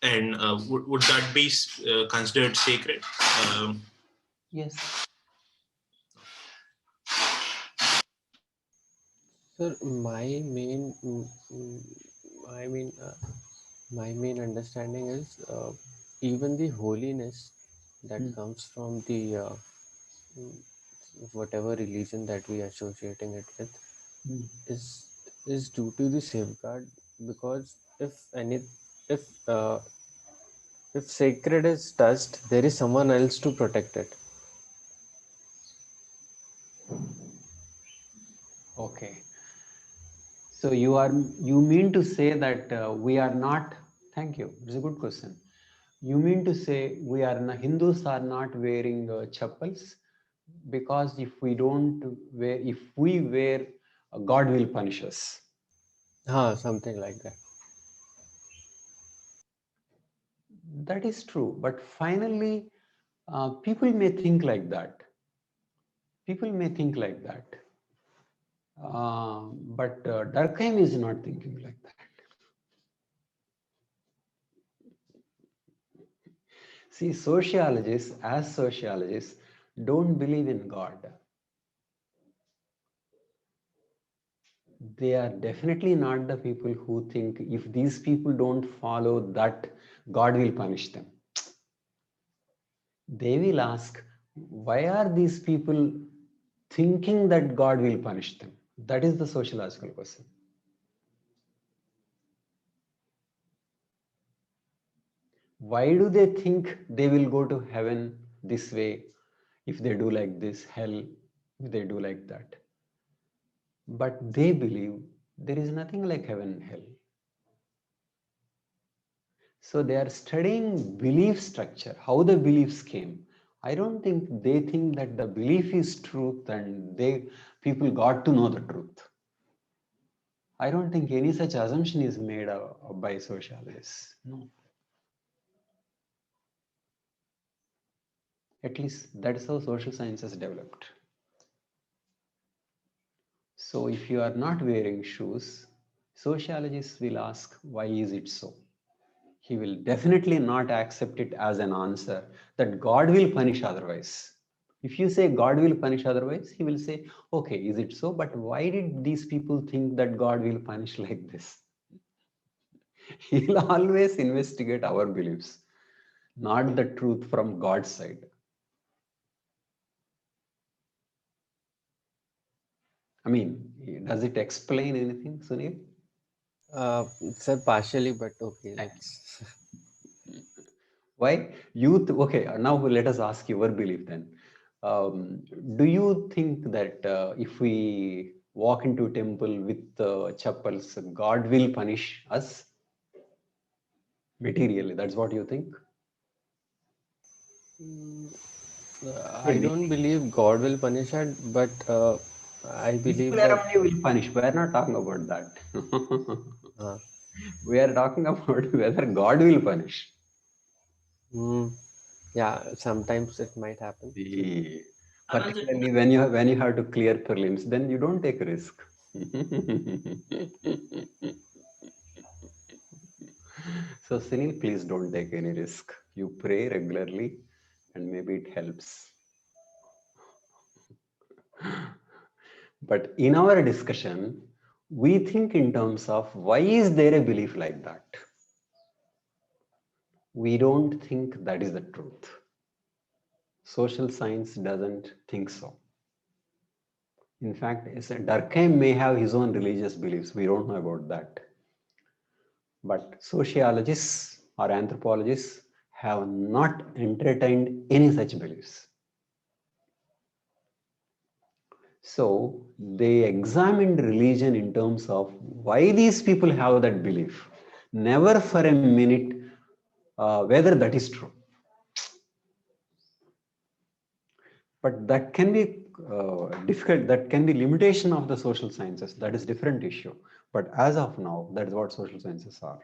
and would that be considered sacred? Yes. Sir, my main understanding is even the holiness that comes from the whatever religion that we are associating it with is due to the safeguard, because if sacred is touched, there is someone else to protect it. Okay. So you mean to say that we are not, thank you, it's a good question. You mean to say we are not, Hindus are not wearing chappals because if we wear, God will punish us. Something like that. That is true, but finally, people may think like that. People may think like that. But Durkheim is not thinking like that. See, sociologists, don't believe in God. They are definitely not the people who think if these people don't follow that, God will punish them. They will ask, why are these people thinking that God will punish them? That is the sociological question. Why do they think they will go to heaven this way if they do like this, hell if they do like that? But they believe there is nothing like heaven and hell. So they are studying belief structure, how the beliefs came. I don't think they think that the belief is truth and people got to know the truth. I don't think any such assumption is made by sociologists. No. At least that's how social sciences developed. So if you are not wearing shoes, sociologists will ask, why is it so? He will definitely not accept it as an answer that God will punish otherwise. If you say God will punish otherwise, he will say, okay, is it so? But why did these people think that God will punish like this? He'll always investigate our beliefs, not the truth from God's side. I mean, does it explain anything, Sunil? Sir, partially, but okay, let's. Why? Okay, now let us ask your belief then. Do you think that if we walk into a temple with chappals, God will punish us? Materially, that's what you think? I don't believe God will punish it, but I believe People that. around you will punish. We are not talking about that. We are talking about whether God will punish. Yeah, sometimes it might happen. Particularly when you have to clear prelims, then you don't take a risk. So Sunil, please don't take any risk. You pray regularly and maybe it helps. But in our discussion, we think in terms of why is there a belief like that? We don't think that is the truth. Social science doesn't think so. In fact, Durkheim may have his own religious beliefs. We don't know about that. But sociologists or anthropologists have not entertained any such beliefs. So they examined religion in terms of why these people have that belief, never for a minute whether that is true. But that can be difficult, that can be limitation of the social sciences, that is different issue. But as of now, that is what social sciences are.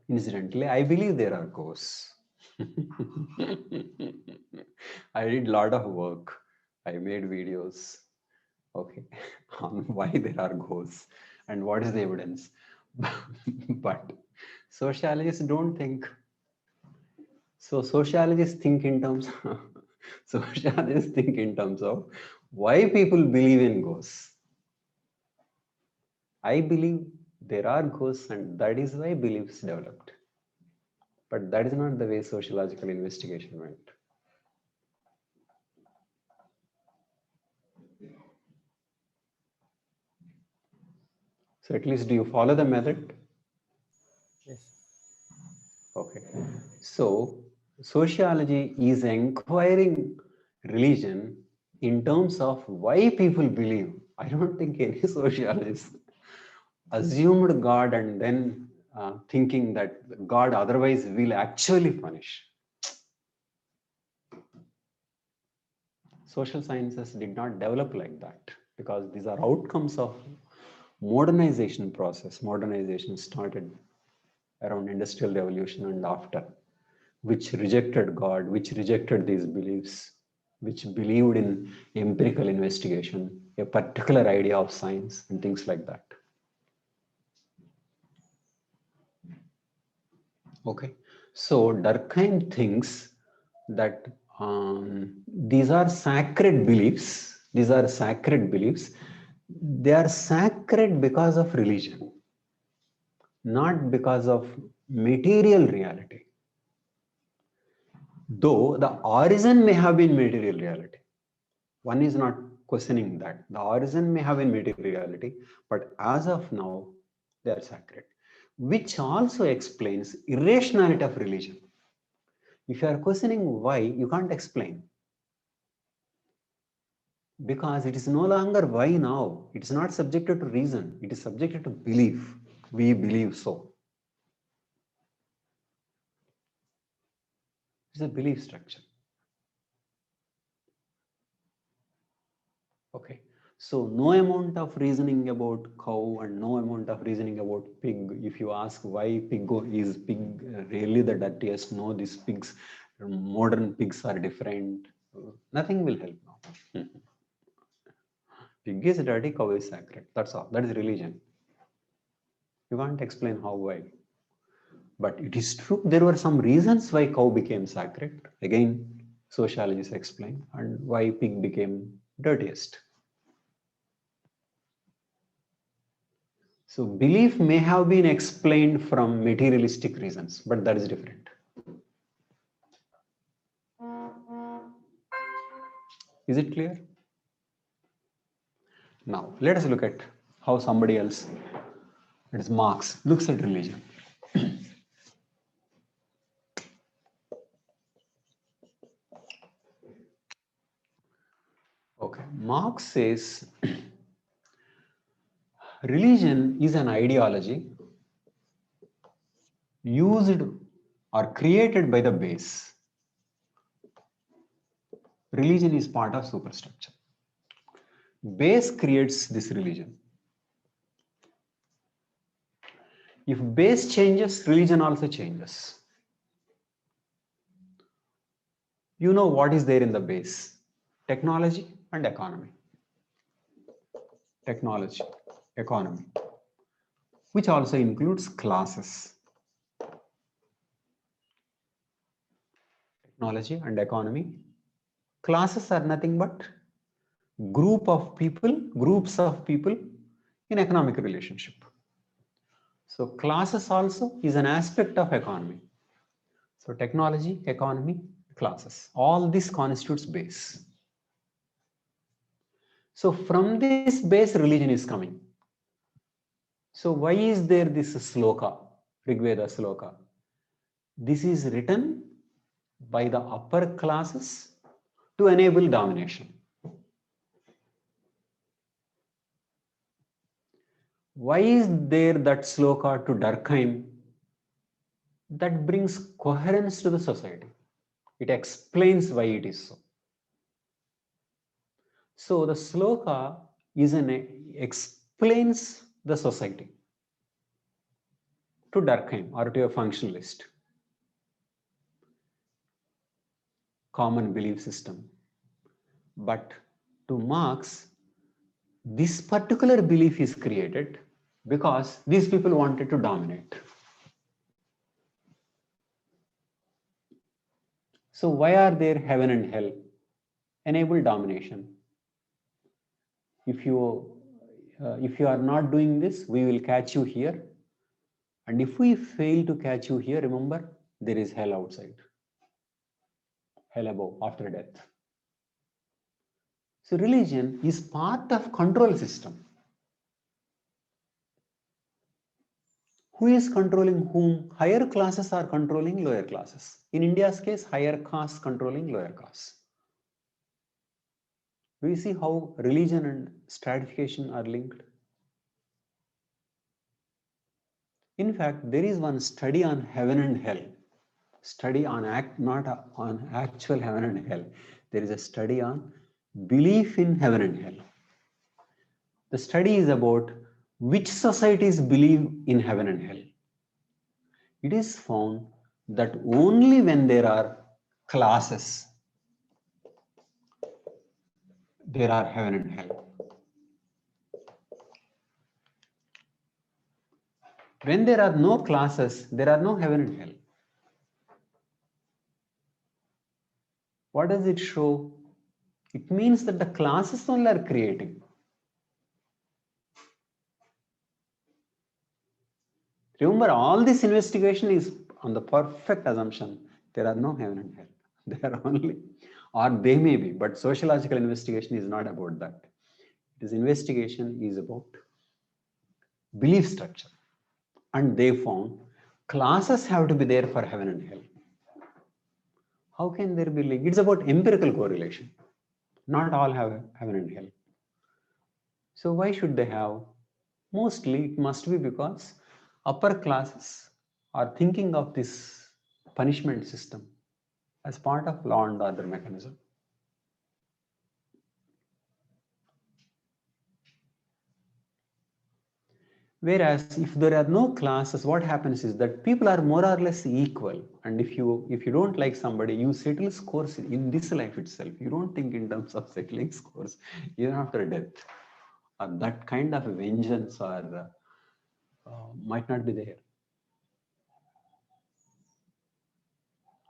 Incidentally, I believe there are ghosts. I did a lot of work. I made videos, okay, on why there are ghosts and what is the evidence. But sociologists don't think. So sociologists think in terms sociologists think in terms of why people believe in ghosts. I believe there are ghosts and that is why beliefs developed. But that is not the way sociological investigation went. So at least do you follow the method? Yes. Okay. So sociology is inquiring religion in terms of why people believe. I don't think any sociologist assumed God and then thinking that God otherwise will actually punish. Social sciences did not develop like that because these are outcomes of modernization process. Modernization started around industrial revolution and after, which rejected God, which rejected these beliefs, which believed in empirical investigation, a particular idea of science and things like that. Okay, so Durkheim thinks that these are sacred beliefs. These are sacred beliefs They are sacred because of religion, not because of material reality. Though the origin may have been material reality. One is not questioning that. The origin may have been material reality, but as of now, they are sacred. Which also explains irrationality of religion. If you are questioning why, you can't explain. Because it is no longer why now. It is not subjected to reason. It is subjected to belief. We believe so. It's a belief structure. Okay. So no amount of reasoning about cow and no amount of reasoning about pig. If you ask why is pig really the dirtiest? No, these pigs, modern pigs are different. Nothing will help now. Pig is dirty, cow is sacred. That's all. That is religion. You can't explain how, why. But it is true, there were some reasons why cow became sacred. Again, sociologists explain, and why pig became dirtiest. So belief may have been explained from materialistic reasons, but that is different. Is it clear? Now, let us look at how somebody else, it is Marx, looks at religion. Okay, Marx says religion is an ideology used or created by the base. Religion is part of superstructure. Base creates this religion. If base changes, religion also changes. You know what is there in the base? Technology and economy. Technology, economy, which also includes classes. Technology and economy. Classes are nothing but groups of people in economic relationship. So classes also is an aspect of economy. So technology, economy, classes, all this constitutes base. So from this base, religion is coming. So why is there this sloka, Rigveda sloka? This is written by the upper classes to enable domination. Why is there that sloka to Durkheim? That brings coherence to the society. It explains why it is so. So the sloka explains the society to Durkheim or to a functionalist. Common belief system. But to Marx, this particular belief is created because these people wanted to dominate. So why are there heaven and hell? Enable domination. If you are not doing this, we will catch you here. And if we fail to catch you here, remember, there is hell outside. Hell above, after death. So religion is part of control system. Who is controlling whom? Higher classes are controlling lower classes. In India's case, higher castes controlling lower castes. We see how religion and stratification are linked. In fact, there is one study on heaven and hell. Study on not on actual heaven and hell. There is a study on belief in heaven and hell. The study is about which societies believe in heaven and hell. It is found that only when there are classes, there are heaven and hell. When there are no classes, there are no heaven and hell. What does it show? It means that the classes only are creating. Remember, all this investigation is on the perfect assumption there are no heaven and hell. There are only, or they may be, but sociological investigation is not about that. This investigation is about belief structure. And they found classes have to be there for heaven and hell. How can there be link? It's about empirical correlation. Not all have heaven and hell. So why should they have? Mostly it must be because upper classes are thinking of this punishment system as part of law and order mechanism. Whereas if there are no classes, what happens is that people are more or less equal. And if you don't like somebody, you settle scores in this life itself. You don't think in terms of settling scores even after death. Or that kind of vengeance or might not be there.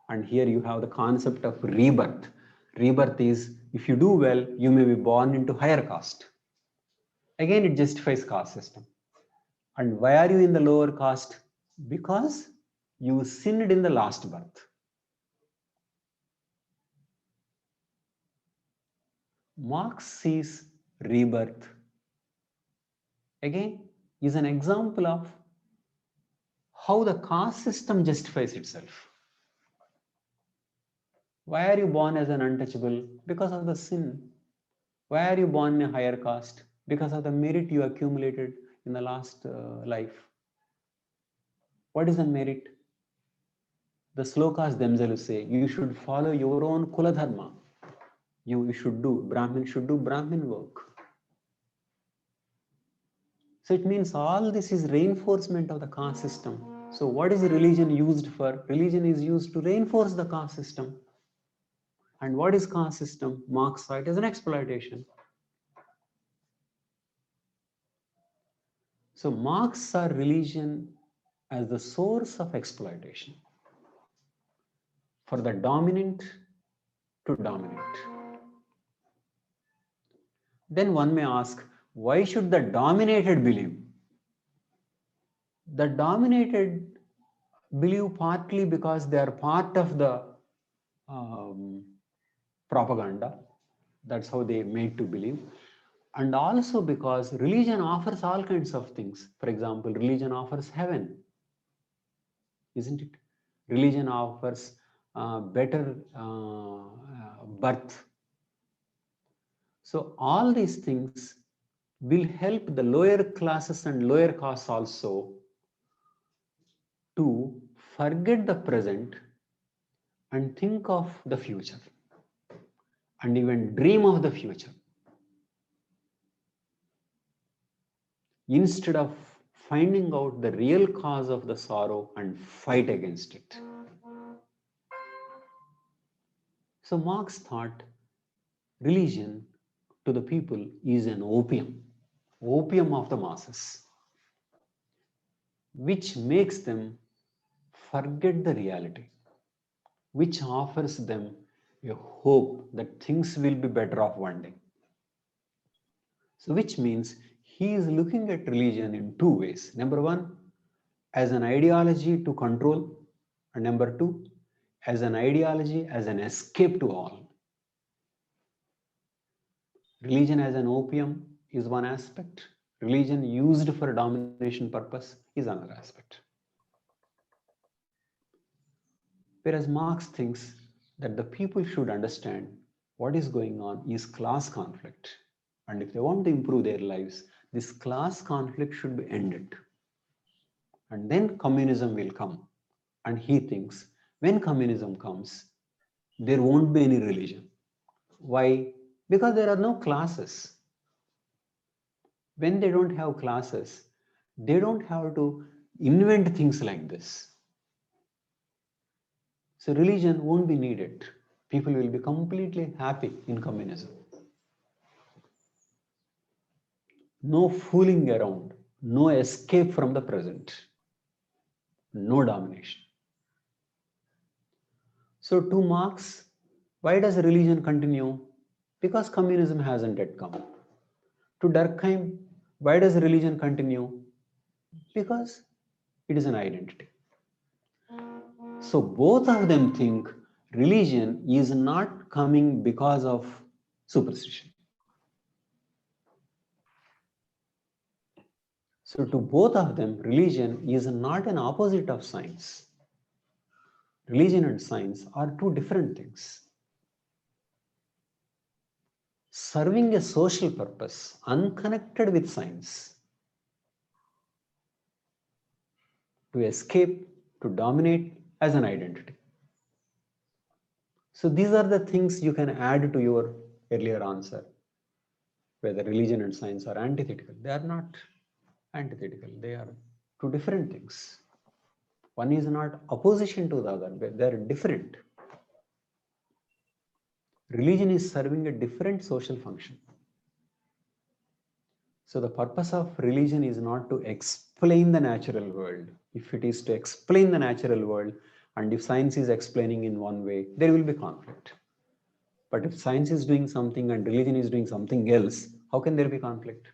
And here you have the concept of rebirth. Rebirth is, if you do well, you may be born into higher caste. Again, it justifies caste system. And why are you in the lower caste? Because you sinned in the last birth. Marx sees rebirth, again, is an example of how the caste system justifies itself. Why are you born as an untouchable? Because of the sin. Why are you born in a higher caste? Because of the merit you accumulated in the last life. What is the merit? The slokas themselves say, you should follow your own kula dharma. You should do, Brahmin should do Brahmin work. So it means all this is reinforcement of the caste system. So what is religion used for? Religion is used to reinforce the caste system. And what is caste system? Marx saw it as an exploitation. So Marx saw religion as the source of exploitation for the dominant to dominate. Then one may ask, why should the dominated believe? The dominated believe partly because they are part of the propaganda. That's how they made to believe. And also because religion offers all kinds of things. For example, religion offers heaven, isn't it? Religion offers better birth. So all these things will help the lower classes and lower castes also to forget the present and think of the future and even dream of the future instead of finding out the real cause of the sorrow and fight against it. So Marx thought religion to the people is an opium of the masses, which makes them forget the reality, which offers them a hope that things will be better off one day. So which means he is looking at religion in two ways. Number one, as an ideology to control, and number two, as an ideology as an escape to all. Religion as an opium is one aspect. Religion used for domination purpose is another aspect. Whereas Marx thinks that the people should understand what is going on is class conflict. And if they want to improve their lives, this class conflict should be ended. And then communism will come. And he thinks when communism comes, there won't be any religion. Why? Because there are no classes. When they don't have classes, they don't have to invent things like this. So religion won't be needed. People will be completely happy in communism. No fooling around, no escape from the present, no domination. So to Marx, why does religion continue? Because communism hasn't yet come. To Durkheim, why does religion continue? Because It is an identity. So both of them think religion is not coming because of superstition. So to both of them, religion is not an opposite of science. Religion and science are two different things. Serving a social purpose, unconnected with science, to escape, to dominate as an identity. So these are the things you can add to your earlier answer, whether religion and science are antithetical. They are not antithetical. They are two different things. One is not opposition to the other, but they are different. Religion is serving a different social function. So the purpose of religion is not to explain the natural world. If it is to explain the natural world, and if science is explaining in one way, there will be conflict. But if science is doing something and religion is doing something else, how can there be conflict?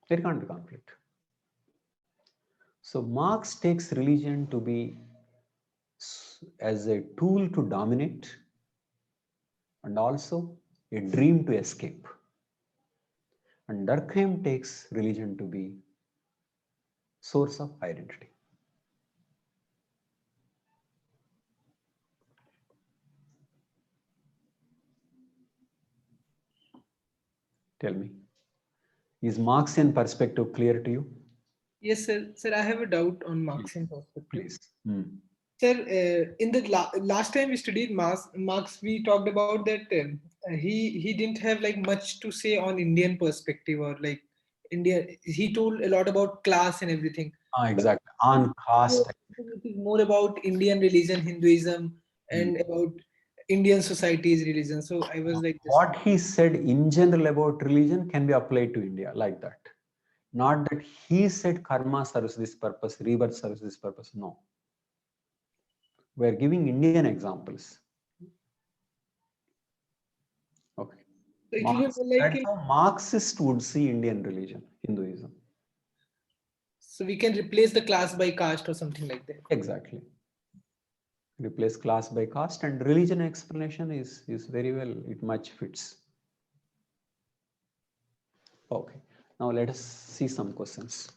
There can't be conflict. So Marx takes religion to be as a tool to dominate and also a dream to escape. And Durkheim takes religion to be source of identity. Tell me, is Marxian perspective clear to you? Yes, sir. Sir, I have a doubt on Marxian perspective. Please. Sir, in the last time we studied Marx, we talked about that he didn't have like much to say on Indian perspective or like India. He told a lot about class and everything. Exactly. On caste. It is more about Indian religion, Hinduism, and about Indian society's religion. So I was like, What he said in general about religion can be applied to India like that. Not that he said karma serves this purpose, rebirth serves this purpose. No. We are giving Indian examples. Okay. so it will be like That's how Marxist would see Indian religion, Hinduism. so we can replace the class by caste or something like that. Exactly. Replace class by caste, and religion explanation is very well, it much fits. Okay. Now let us see some questions.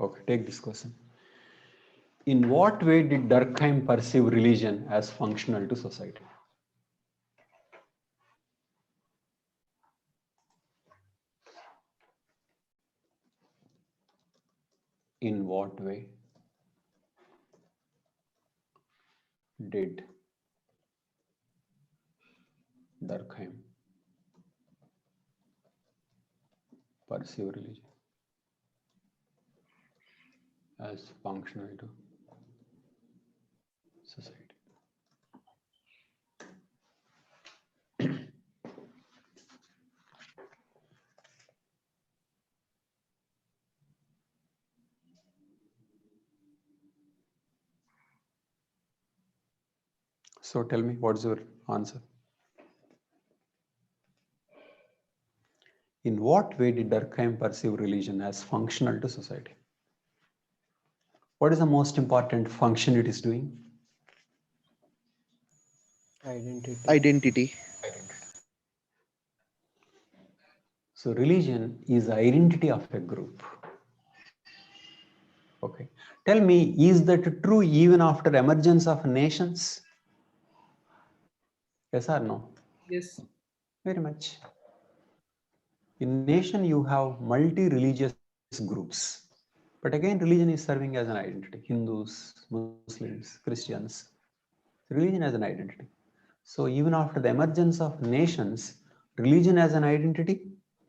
Okay, take this question. In what way did Durkheim perceive religion as functional to society? In what way did Durkheim perceive religion as functional to society? So tell me, what's your answer? In what way did Durkheim perceive religion as functional to society? What is the most important function it is doing? Identity. So religion is the identity of a group. Okay. Tell me, is that true even after emergence of nations? Yes or no? Yes. Very much. In nation, you have multi-religious groups. But again, religion is serving as an identity. Hindus, Muslims, Christians. Religion as an identity. So even after the emergence of nations, religion as an identity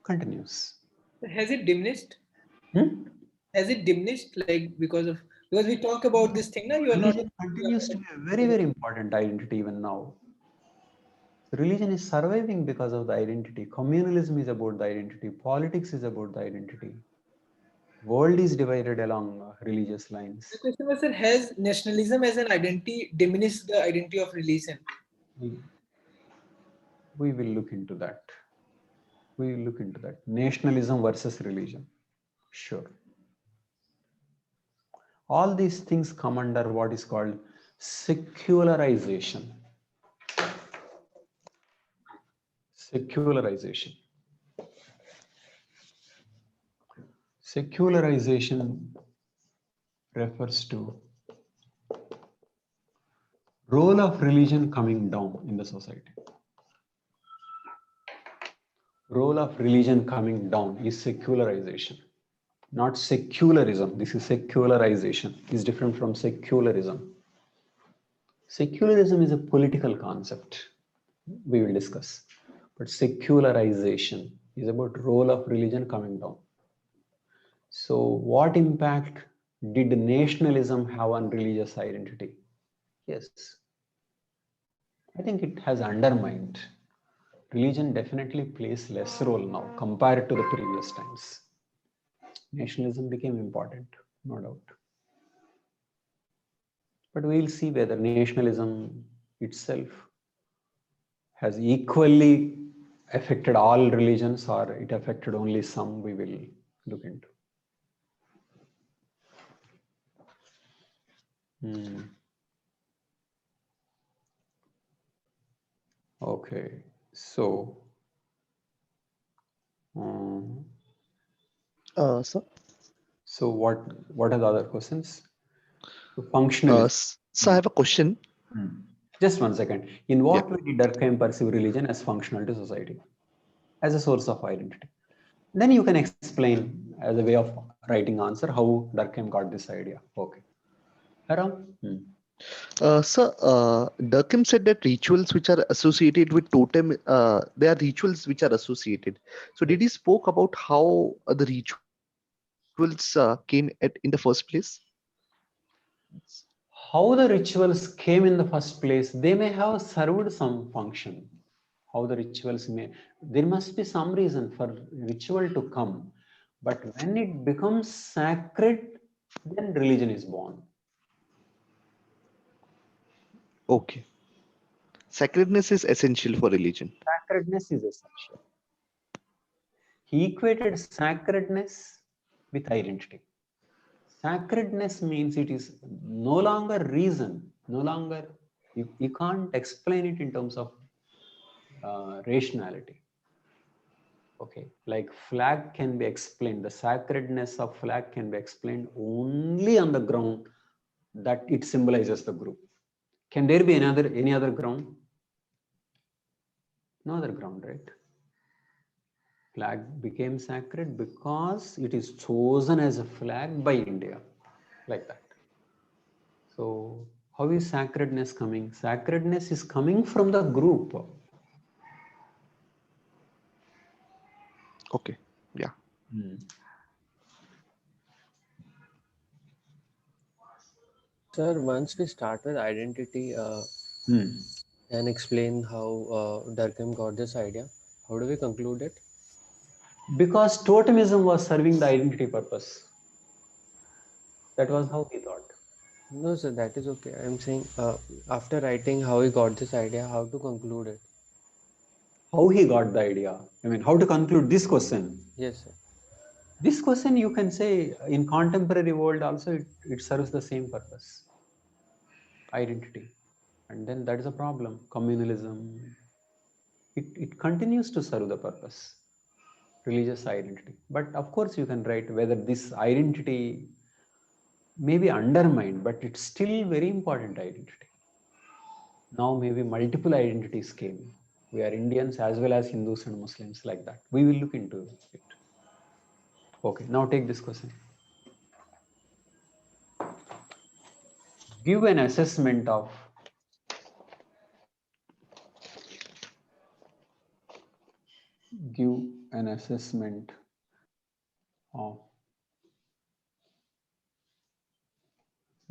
continues. Has it diminished? Hmm? Has it diminished? Like because we talk about this thing now, you are not. Religion continues to be a very, very important identity even now. Religion is surviving because of the identity. Communalism is about the identity. Politics is about the identity. World is divided along religious lines. The question was, sir, has nationalism as an identity diminished the identity of religion? We will look into that. We will look into that. Nationalism versus religion. Sure. All these things come under what is called secularization. Secularization. Secularization refers to role of religion coming down in the society. Role of religion coming down is secularization, not secularism. This is secularization. It's different from secularism. Secularism is a political concept we will discuss, but secularization is about role of religion coming down. So what impact did nationalism have on religious identity? Yes, I think it has undermined. Religion definitely plays less role now compared to the previous times. Nationalism became important, no doubt. But we'll see whether nationalism itself has equally affected all religions or it affected only some. We will look into. Okay, so Sir? so what are the other questions? So functionalist. So I have a question. Just 1 second. In what way did Durkheim perceive religion as functional to society, as a source of identity? Then you can explain as a way of writing answer how Durkheim got this idea. Okay. Aram? Sir, Durkheim said that rituals which are associated with totem, they are rituals which are associated. So did he spoke about how the rituals came in the first place? How the rituals came in the first place, they may have served some function. How the rituals there must be some reason for ritual to come. But when it becomes sacred, then religion is born. Okay. Sacredness is essential for religion. Sacredness is essential. He equated sacredness with identity. Sacredness means it is no longer reason, no longer, you can't explain it in terms of rationality. Okay, like flag can be explained, the sacredness of flag can be explained only on the ground that it symbolizes the group. Can there be any other ground? No other ground, right? Flag became sacred because it is chosen as a flag by India, like that. So how is sacredness coming? Sacredness is coming from the group. Okay, yeah. Sir, once we start with identity and explain how Durkheim got this idea, how do we conclude it? Because totemism was serving the identity purpose. That was how he thought. No, sir, that is okay. I'm saying after writing how he got this idea, how to conclude it. How he got the idea? I mean, how to conclude this question? Yes, sir. This question you can say in contemporary world also it serves the same purpose. Identity. And then that is a problem. Communalism. It continues to serve the purpose. Religious identity. But of course you can write whether this identity may be undermined, but it's still very important identity. Now maybe multiple identities came. We are Indians as well as Hindus and Muslims, like that. We will look into it. Okay, now take this question. Give an assessment of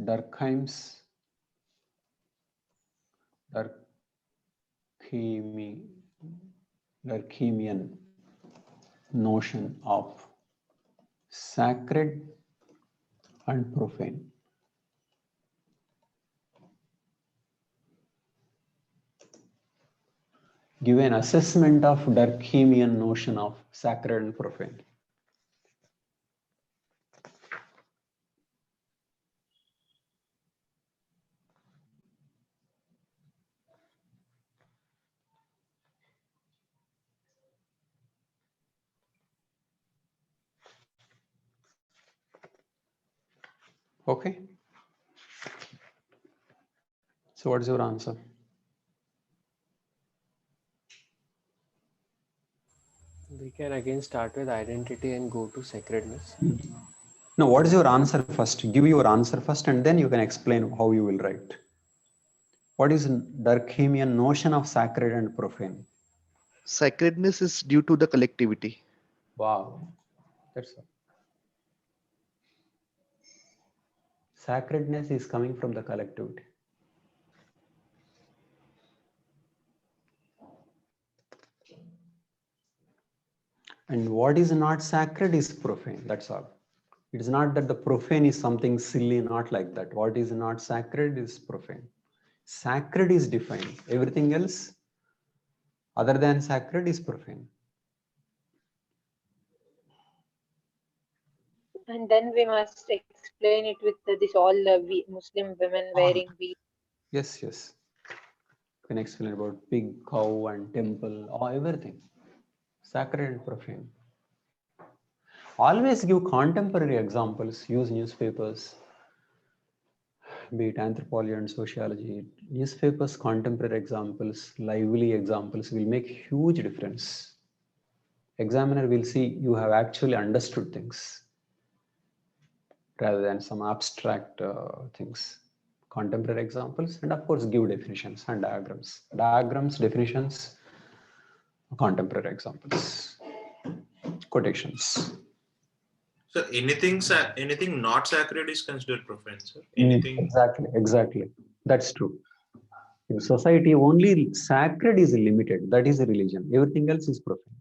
Durkheim's Durkheimian notion of sacred and profane. Give an assessment of Durkheimian notion of sacred and profane. Okay. So what's your answer? We can again start with identity and go to sacredness. No, what is your answer first? Give your answer first and then you can explain how you will write. What is Durkheimian notion of sacred and profane? Sacredness is due to the collectivity. Wow, that's all. Sacredness is coming from the collectivity. And what is not sacred is profane, that's all. It is not that the profane is something silly, not like that. What is not sacred is profane. Sacred is defined. Everything else other than sacred is profane. And then we must explain it with this all Muslim women wearing veils. Yes, yes. You can explain about pig, cow, and temple, or everything. Sacred and profane. Always give contemporary examples, use newspapers, be it Anthropology and Sociology. Newspapers, contemporary examples, lively examples will make huge difference. Examiner will see you have actually understood things rather than some abstract things. Contemporary examples, and of course give definitions and diagrams. Diagrams, definitions, contemporary examples, quotations. So anything not sacred is considered profane, sir. Anything. Exactly. That's true. In society, only sacred is limited. That is a religion. Everything else is profane.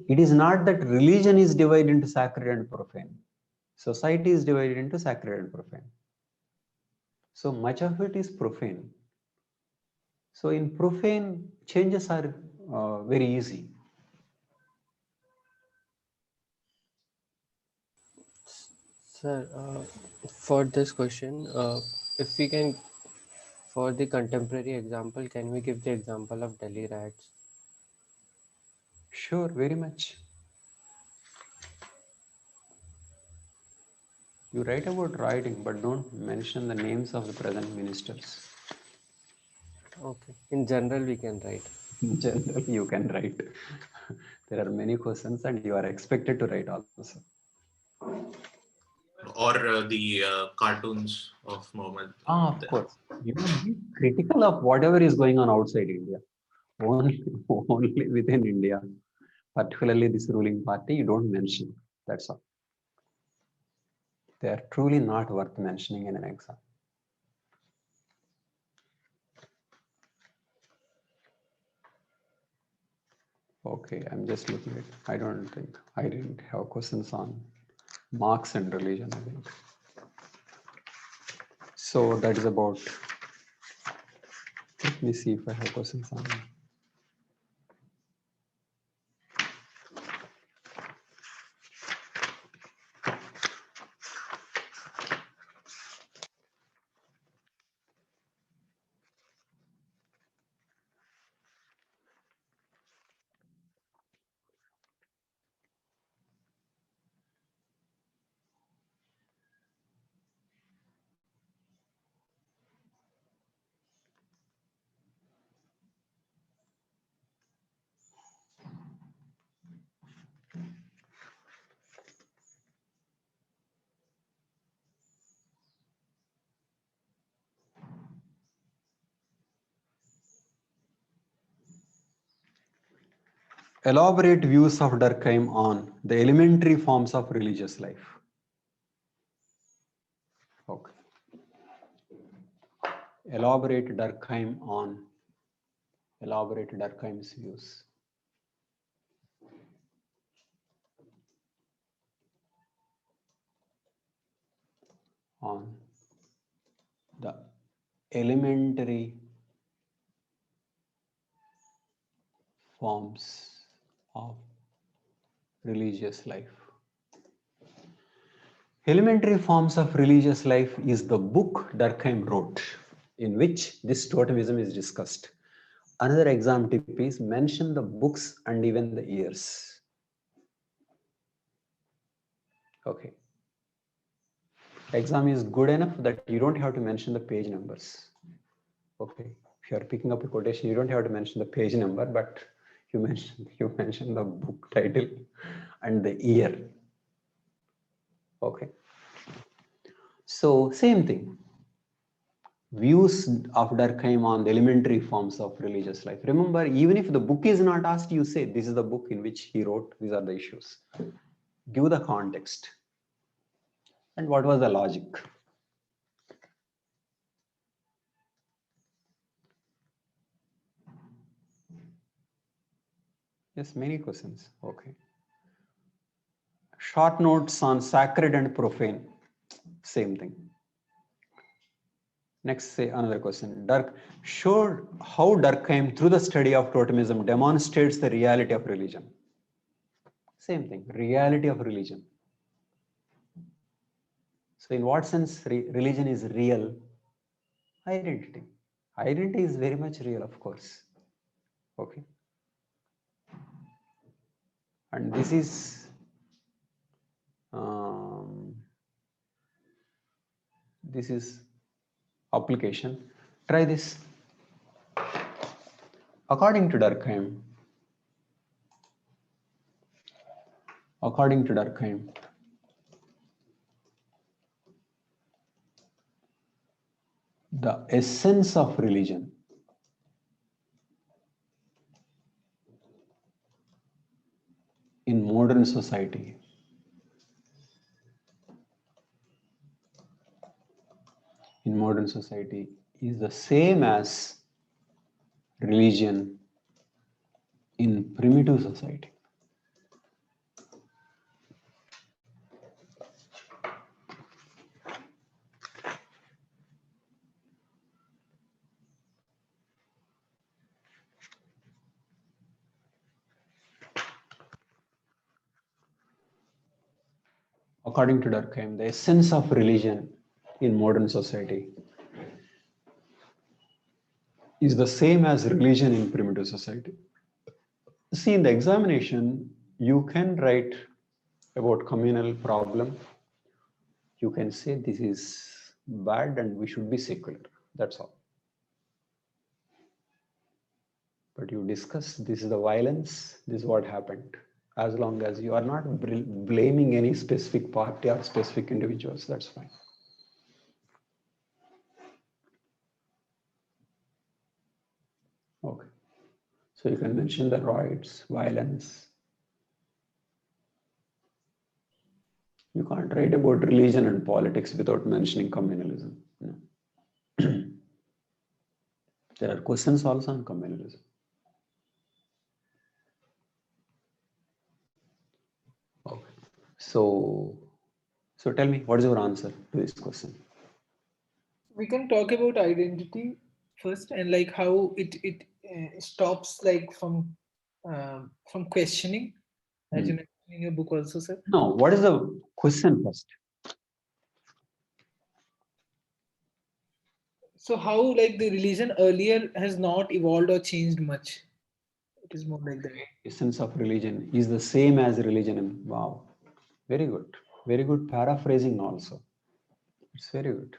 It is not that religion is divided into sacred and profane. Society is divided into sacred and profane. So much of it is profane. So in profane, changes are very easy. Sir, for this question, if we can, for the contemporary example, can we give the example of Delhi riots? Sure, very much. You write about rioting, but don't mention the names of the present ministers. Okay. In general, we can write. In general, you can write. There are many questions and you are expected to write also. Or the cartoons of Muhammad. Of course. You must be critical of whatever is going on outside India. Only within India, particularly this ruling party, you don't mention. That's all. They are truly not worth mentioning in an exam. Okay, I'm just looking at, I didn't have questions on Marx and religion, I think. So that is about, let me see if I have questions on. Elaborate views of Durkheim on the elementary forms of religious life. Okay. Elaborate Durkheim on elaborate Durkheim's views on the elementary forms of religious life. Elementary Forms of Religious Life is the book Durkheim wrote, in which this totemism is discussed. Another exam tip is mention the books and even the years. Okay. Exam is good enough that you don't have to mention the page numbers. Okay. If you are picking up a quotation, you don't have to mention the page number, but you mention the book title and the year. Okay. So same thing. Views of Durkheim on the elementary forms of religious life. Remember, even if the book is not asked, you say this is the book in which he wrote, these are the issues. Give the context. And what was the logic? Yes, many questions. Okay. Short notes on sacred and profane. Same thing. Next, say another question. Show how Durkheim, through the study of totemism, demonstrates the reality of religion. Same thing, reality of religion. So in what sense religion is real? Identity. Identity is very much real, of course. Okay. And this is application. Try this. According to Durkheim, the essence of religion in modern society is the same as religion in primitive society. According to Durkheim, the essence of religion in modern society is the same as religion in primitive society. See, in the examination, you can write about communal problem. You can say this is bad and we should be secular. That's all. But you discuss this is the violence, this is what happened. As long as you are not blaming any specific party or specific individuals, that's fine. Okay. So you can mention the riots, violence. You can't write about religion and politics without mentioning communalism. No. There are questions also on communalism. Okay. So tell me, what is your answer to this question? We can talk about identity first, and like how it stops like from questioning, as you mentioned in your book also, sir. No, what is the question first? So how like the religion earlier has not evolved or changed much. It is more like that. Essence of religion is the same as religion. Wow, very good. Very good paraphrasing also. It's very good.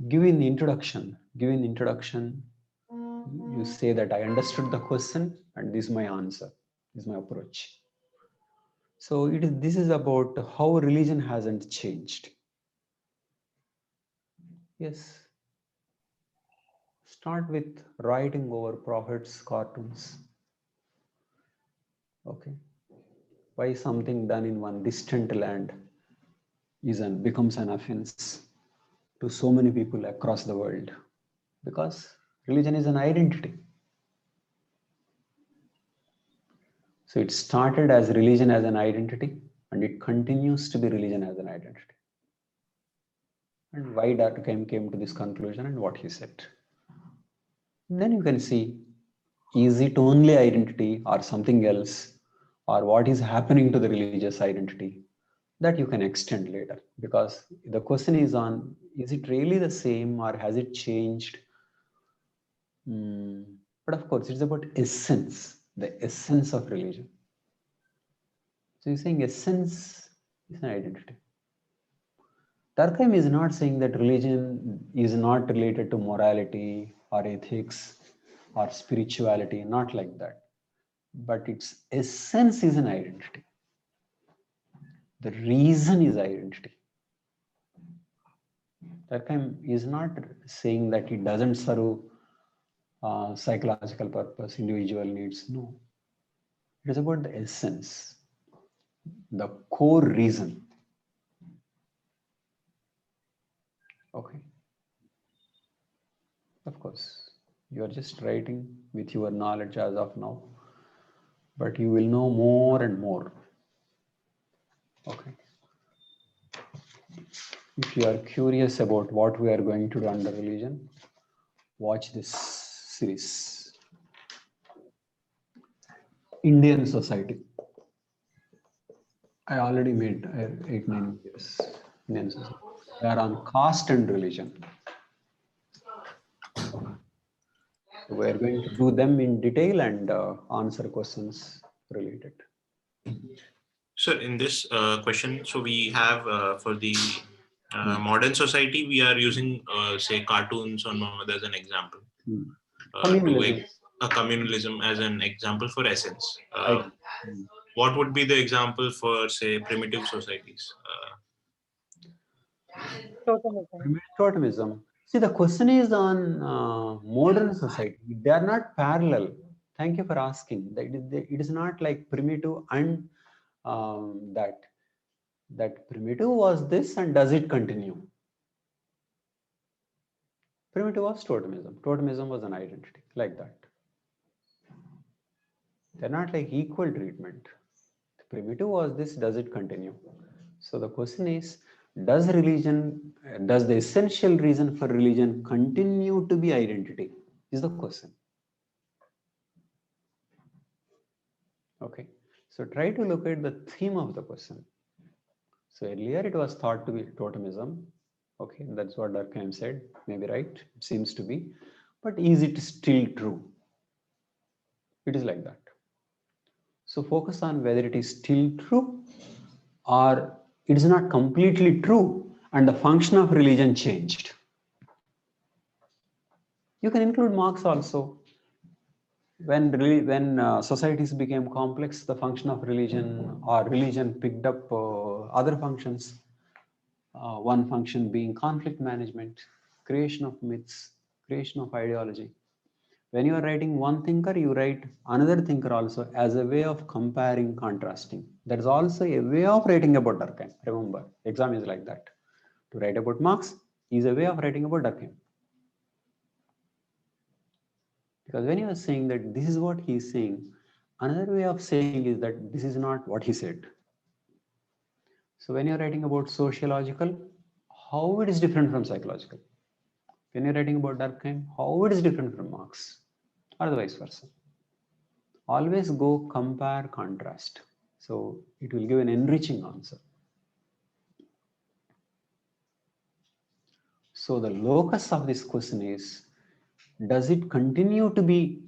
Give in the introduction. You say that I understood the question and this is my answer. This is my approach. So this is about how religion hasn't changed. Yes. Start with writing over prophets' cartoons. Okay. Why something done in one distant land becomes an offense to so many people across the world? Because religion is an identity. So it started as religion as an identity, and it continues to be religion as an identity. And why Durkheim came to this conclusion and what he said. And then you can see, is it only identity or something else, or what is happening to the religious identity? That you can extend later, because the question is on, is it really the same or has it changed? But of course, it's about essence, the essence of religion. So you're saying essence is an identity. Durkheim is not saying that religion is not related to morality or ethics or spirituality, not like that. But its essence is an identity. The reason is identity. Durkheim is not saying that it doesn't serve psychological purpose, individual needs. No. It is about the essence, the core reason. Okay. Of course, you are just writing with your knowledge as of now, but you will know more and more. Okay. If you are curious about what we are going to do under religion, watch this series. Indian society. I already made 8-9 years. Indian society. They are on caste and religion. So we are going to do them in detail and answer questions related. So in this question, so we have for the modern society, we are using say cartoons or Muhammad as an example. Communalism. A communalism as an example for essence. Right. What would be the example for say primitive societies? Totemism. Totemism. See, the question is on modern society. They are not parallel. Thank you for asking. It is not like primitive and that primitive was this and does it continue? Primitive was totemism. Totemism was an identity, like that. They're not like equal treatment. The primitive was this, does it continue? So the question is, does the essential reason for religion continue to be identity? Is the question. Okay. So try to look at the theme of the question. So earlier it was thought to be totemism. Okay, that's what Durkheim said. Maybe right, it seems to be. But is it still true? It is like that. So focus on whether it is still true or it is not completely true and the function of religion changed. You can include Marx also. When societies became complex, the function of religion or religion picked up other functions. One function being conflict management, creation of myths, creation of ideology. When you are writing one thinker, you write another thinker also as a way of comparing, contrasting. That is also a way of writing about Durkheim. Remember, exam is like that. To write about Marx is a way of writing about Durkheim. Because when you are saying that this is what he is saying, another way of saying is that this is not what he said. So when you're writing about sociological, how it is different from psychological. When you're writing about Durkheim, how it is different from Marx, or the vice versa. Always go compare, contrast. So it will give an enriching answer. So the locus of this question is, does it continue to be